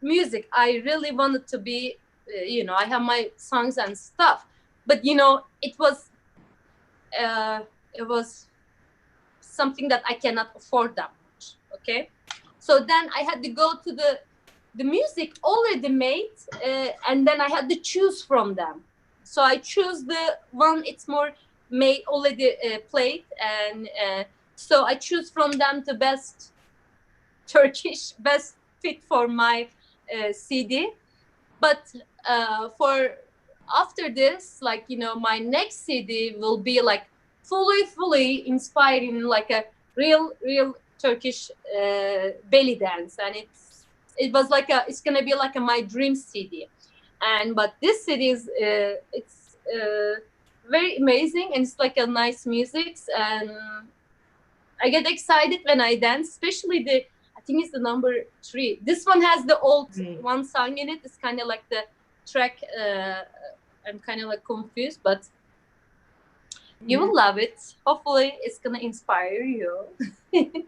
B: music. I really wanted to be, I have my songs and stuff. But it was something that I cannot afford that much. Okay, so then I had to go to the music already made, and then I had to choose from them. So I choose the one it's more made already played, and so I choose from them the best Turkish, best fit for my CD. But for after this, like my next CD will be like fully inspiring, like a real Turkish belly dance, and it was like it's gonna be like my dream CD. But this CD is it's very amazing, and it's like a nice music, and I get excited when I dance, especially I think it's the number 3. This one has the old one song in it. It's kind of like the track. I'm kind of like confused, but you will love it. Hopefully, it's gonna inspire you.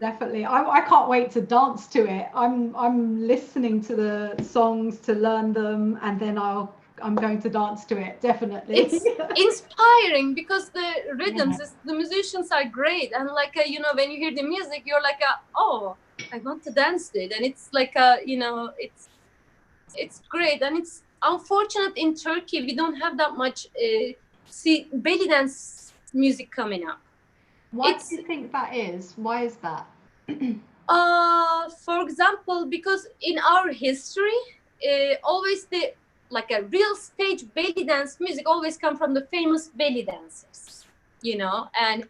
A: Definitely. I can't wait to dance to it. I'm listening to the songs to learn them, and then I'm going to dance to it. Definitely.
B: It's inspiring because the rhythms, the musicians are great, and like when you hear the music, you're like, oh, I want to dance to it, and it's like it's great, and it's unfortunate in Turkey we don't have that much belly dance music coming up.
A: Why do you think that is? Why is that?
B: For example, because in our history, always like a real stage belly dance music always come from the famous belly dancers, and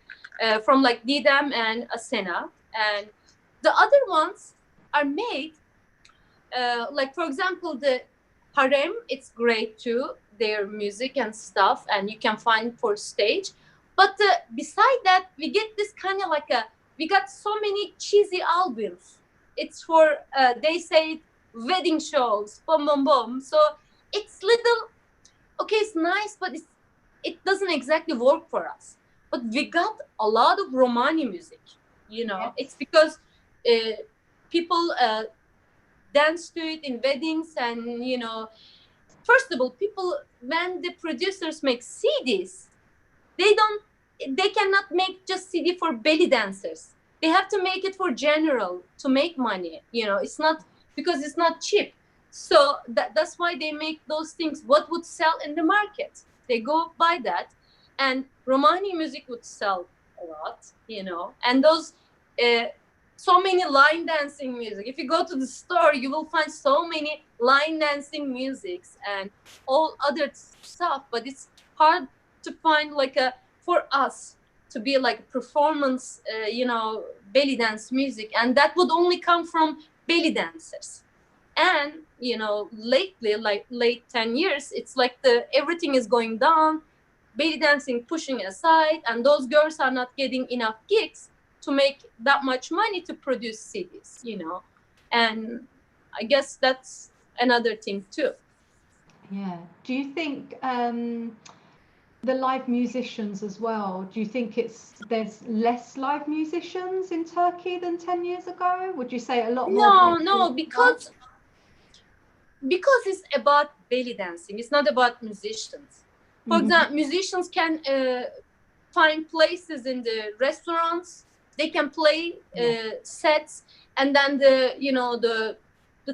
B: from like Didem and Asena, and the other ones are made like, for example, the harem. It's great too, their music and stuff, and you can find for stage. But beside that, we get this kind of like we got so many cheesy albums, it's for they say wedding shows, boom, boom, boom. So it's little okay, it's nice, but it doesn't exactly work for us. But we got a lot of Romani music, you know.
A: Yes.
B: It's because people dance to it in weddings, and you know, first of all, people, when the producers make CDs, they cannot make just CD for belly dancers. They have to make it for general to make money. You know, it's not because it's not cheap. So that's why they make those things. What would sell in the market? They go buy that, and Romani music would sell a lot. You know, and those so many line dancing music. If you go to the store, you will find so many line dancing musics and all other stuff. But it's hard to find like a for us to be like performance, you know, belly dance music, and that would only come from belly dancers. And you know, lately, like late 10 years, it's like the everything is going down, belly dancing pushing aside, and those girls are not getting enough gigs to make that much money to produce CDs, you know. And I guess that's another thing too.
A: Yeah. Do you think the live musicians as well, do you think there's less live musicians in Turkey than 10 years ago? Would you say a lot more?
B: No, because it's about belly dancing. It's not about musicians. For example, musicians can find places in the restaurants. They can play sets, and then the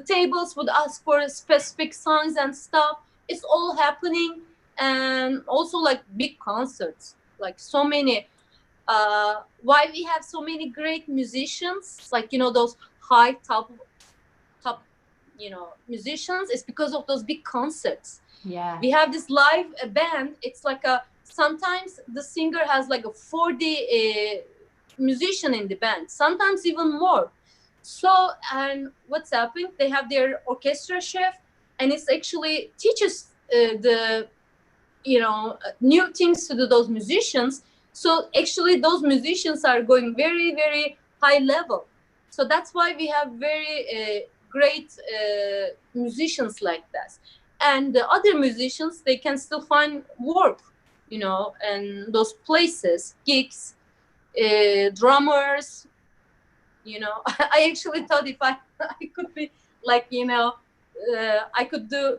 B: tables would ask for specific songs and stuff. It's all happening, and also like big concerts, like so many. Why we have so many great musicians, like those high top musicians, is because of those big concerts.
A: Yeah.
B: We have this live band. It's like sometimes the singer has like a 40 musician in the band, sometimes even more. So, and what's happening, they have their orchestra chef, and it's actually teaches the new things to those musicians. So actually those musicians are going very, very high level. So that's why we have very great musicians like that. And the other musicians, they can still find work, and those places, gigs, drummers. I actually thought if I could be like, I could do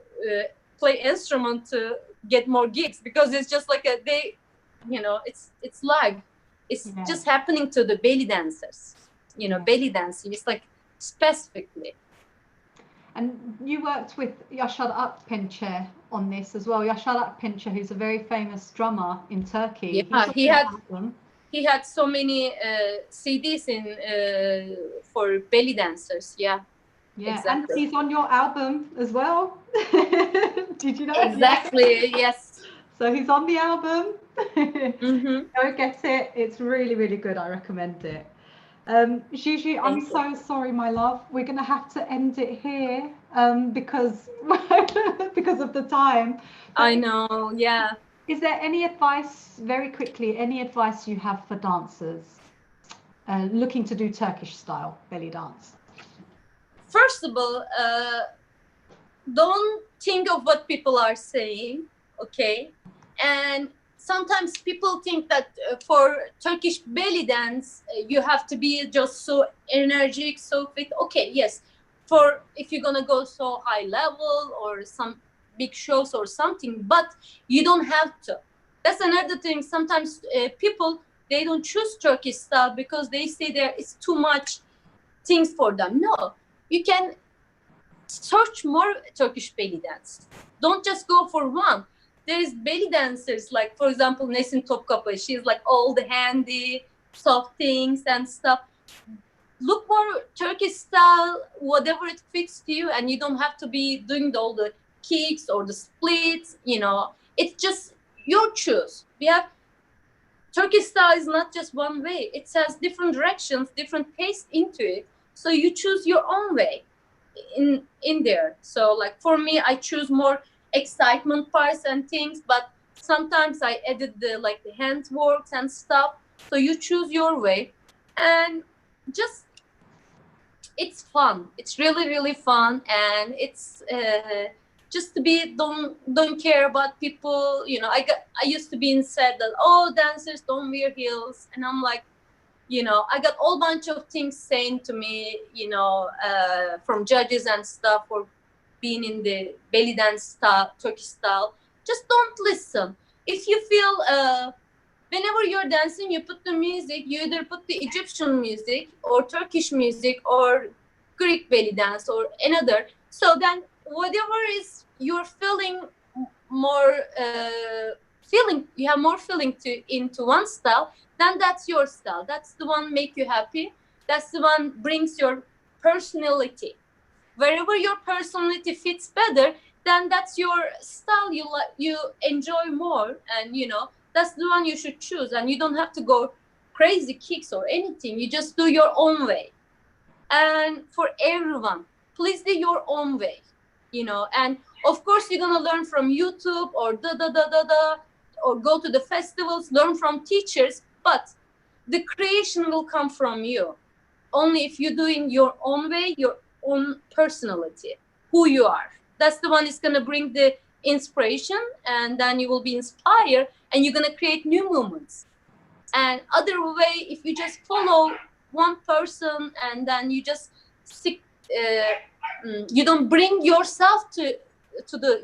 B: play instrument to get more gigs, because it's just like it's live. It's just happening to the belly dancers. Belly dancing. It's like specifically.
A: And you worked with Yaşar Akpinçer on this as well. Yaşar Akpinçer, who's a very famous drummer in Turkey.
B: Yeah, he had so many CDs for belly dancers. Yeah,
A: exactly. And he's on your album as well. Did you know?
B: Exactly. Yes.
A: So he's on the album. Go get it. It's really, really good. I recommend it. Gigi, I'm so sorry, my love. We're going to have to end it here because of the time.
B: But I know, yeah.
A: Is there any advice, very quickly, any advice you have for dancers looking to do Turkish style belly dance?
B: First of all, don't think of what people are saying, okay? And sometimes people think that for Turkish belly dance, you have to be just so energetic, so fit. Okay, yes. For if you're gonna go so high level or some big shows or something, but you don't have to. That's another thing. Sometimes people, they don't choose Turkish style because they say there is too much things for them. No, you can search more Turkish belly dance. Don't just go for one. There is belly dancers, like for example Nesin Topkapı. She's like all the handy soft things and stuff. Look for Turkish style, whatever it fits to you, and you don't have to be doing all the kicks or the splits. It's just your choice. We have Turkish style is not just one way. It has different directions, different pace into it. So you choose your own way in there. So like for me, I choose more excitement parts and things, but sometimes I edit the hand works and stuff. So you choose your way, and just it's fun. It's really, really fun, and it's just to be don't care about people. You know, I used to be said that, oh, dancers don't wear heels, and I'm like, you know, I got all bunch of things saying to me, you know, from judges and stuff for being in the belly dance style, Turkish style. Just don't listen. If you feel whenever you're dancing, you put the music, you either put the Egyptian music or Turkish music or Greek belly dance or another. So then whatever is you're feeling more feeling, you have more feeling to into one style, then that's your style. That's the one make you happy. That's the one brings your personality. Wherever your personality fits better, then that's your style you like, you enjoy more, and you know that's the one you should choose. And you don't have to go crazy kicks or anything. You just do your own way. And for everyone, please do your own way, you know. And of course you're gonna learn from YouTube or or go to the festivals, learn from teachers, but the creation will come from you only if you're doing your own way, your own personality, who you are. That's the one is going to bring the inspiration, and then you will be inspired, and you're going to create new movements. And other way, if you just follow one person and then you just stick, you don't bring yourself to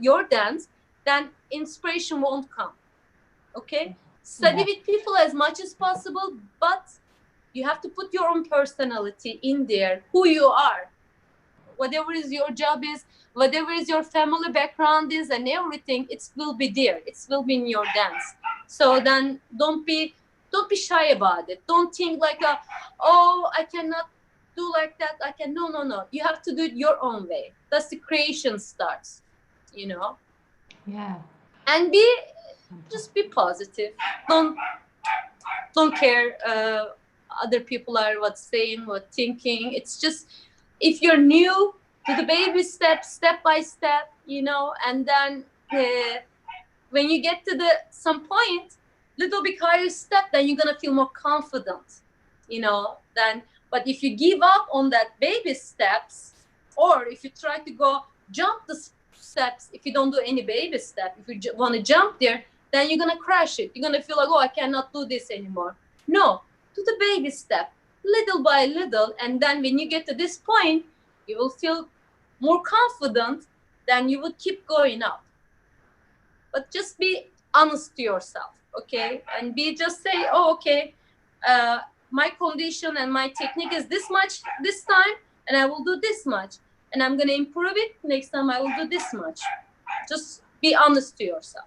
B: your dance, then inspiration won't come. Okay, study with people as much as possible, but you have to put your own personality in there, who you are, whatever is your job is, whatever is your family background is, and everything, it will be there. It will be in your dance. So then don't be shy about it. Don't think like, oh, I cannot do like that. I can. No. You have to do it your own way. That's the creation starts, you know.
A: Yeah.
B: And just be positive. Don't care other people are what saying, what thinking. It's just, if you're new to the baby steps, step by step, you know, and then when you get to some point, little bit higher step, then you're gonna feel more confident, you know. Then, but if you give up on that baby steps, or if you try to go jump the steps, if you don't do any baby step, if you want to jump there, then you're gonna crash it. You're gonna feel like, oh, I cannot do this anymore. No, do the baby step, little by little, and then when you get to this point, you will feel more confident. Then you will keep going up. But just be honest to yourself, okay? And just say, oh, okay, my condition and my technique is this much this time, and I will do this much, and I'm gonna improve it. Next time I will do this much. Just be honest to yourself.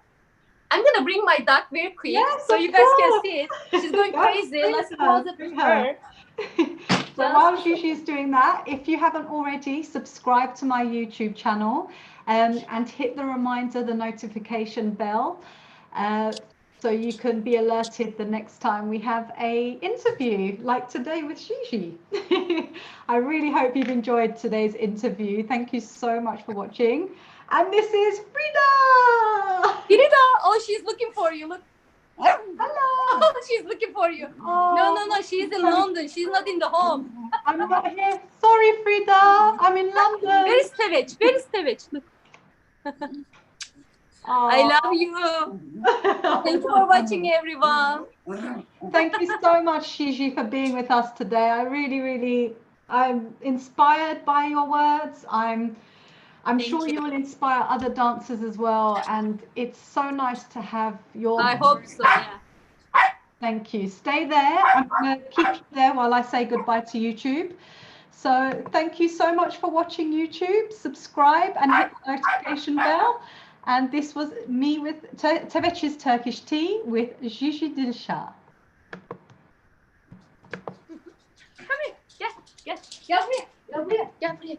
B: I'm gonna bring my duck very quick,
A: yes,
B: so you guys can see it. She's going crazy. Let's pause it with her.
A: So while Gigi's doing that, if you haven't already, subscribe to my YouTube channel and hit the reminder, the notification bell, so you can be alerted the next time we have a interview like today with Gigi. I really hope you've enjoyed today's interview. Thank you so much for watching. And this is Frida!
B: Frida! Oh, she's looking for you. Look.
A: Hello!
B: She's looking for you. Oh, no, she's in London. She's not in the home.
A: I'm not here. Sorry, Frida. I'm in London.
B: Where is Tevec? Where is Tevec? Look. I love you. Thank you for watching, everyone.
A: Thank you so much, Gigi, for being with us today. I really, I'm inspired by your words. I'm sure you will inspire other dancers as well, and it's so nice to have your...
B: I hope so, yeah.
A: Thank you. Stay there. I'm going to keep you there while I say goodbye to YouTube. So thank you so much for watching YouTube. Subscribe and hit the notification bell. And this was me with Tevec's Turkish Tea with Gigi Dilsah.
B: Come here. Yes. Gel buraya.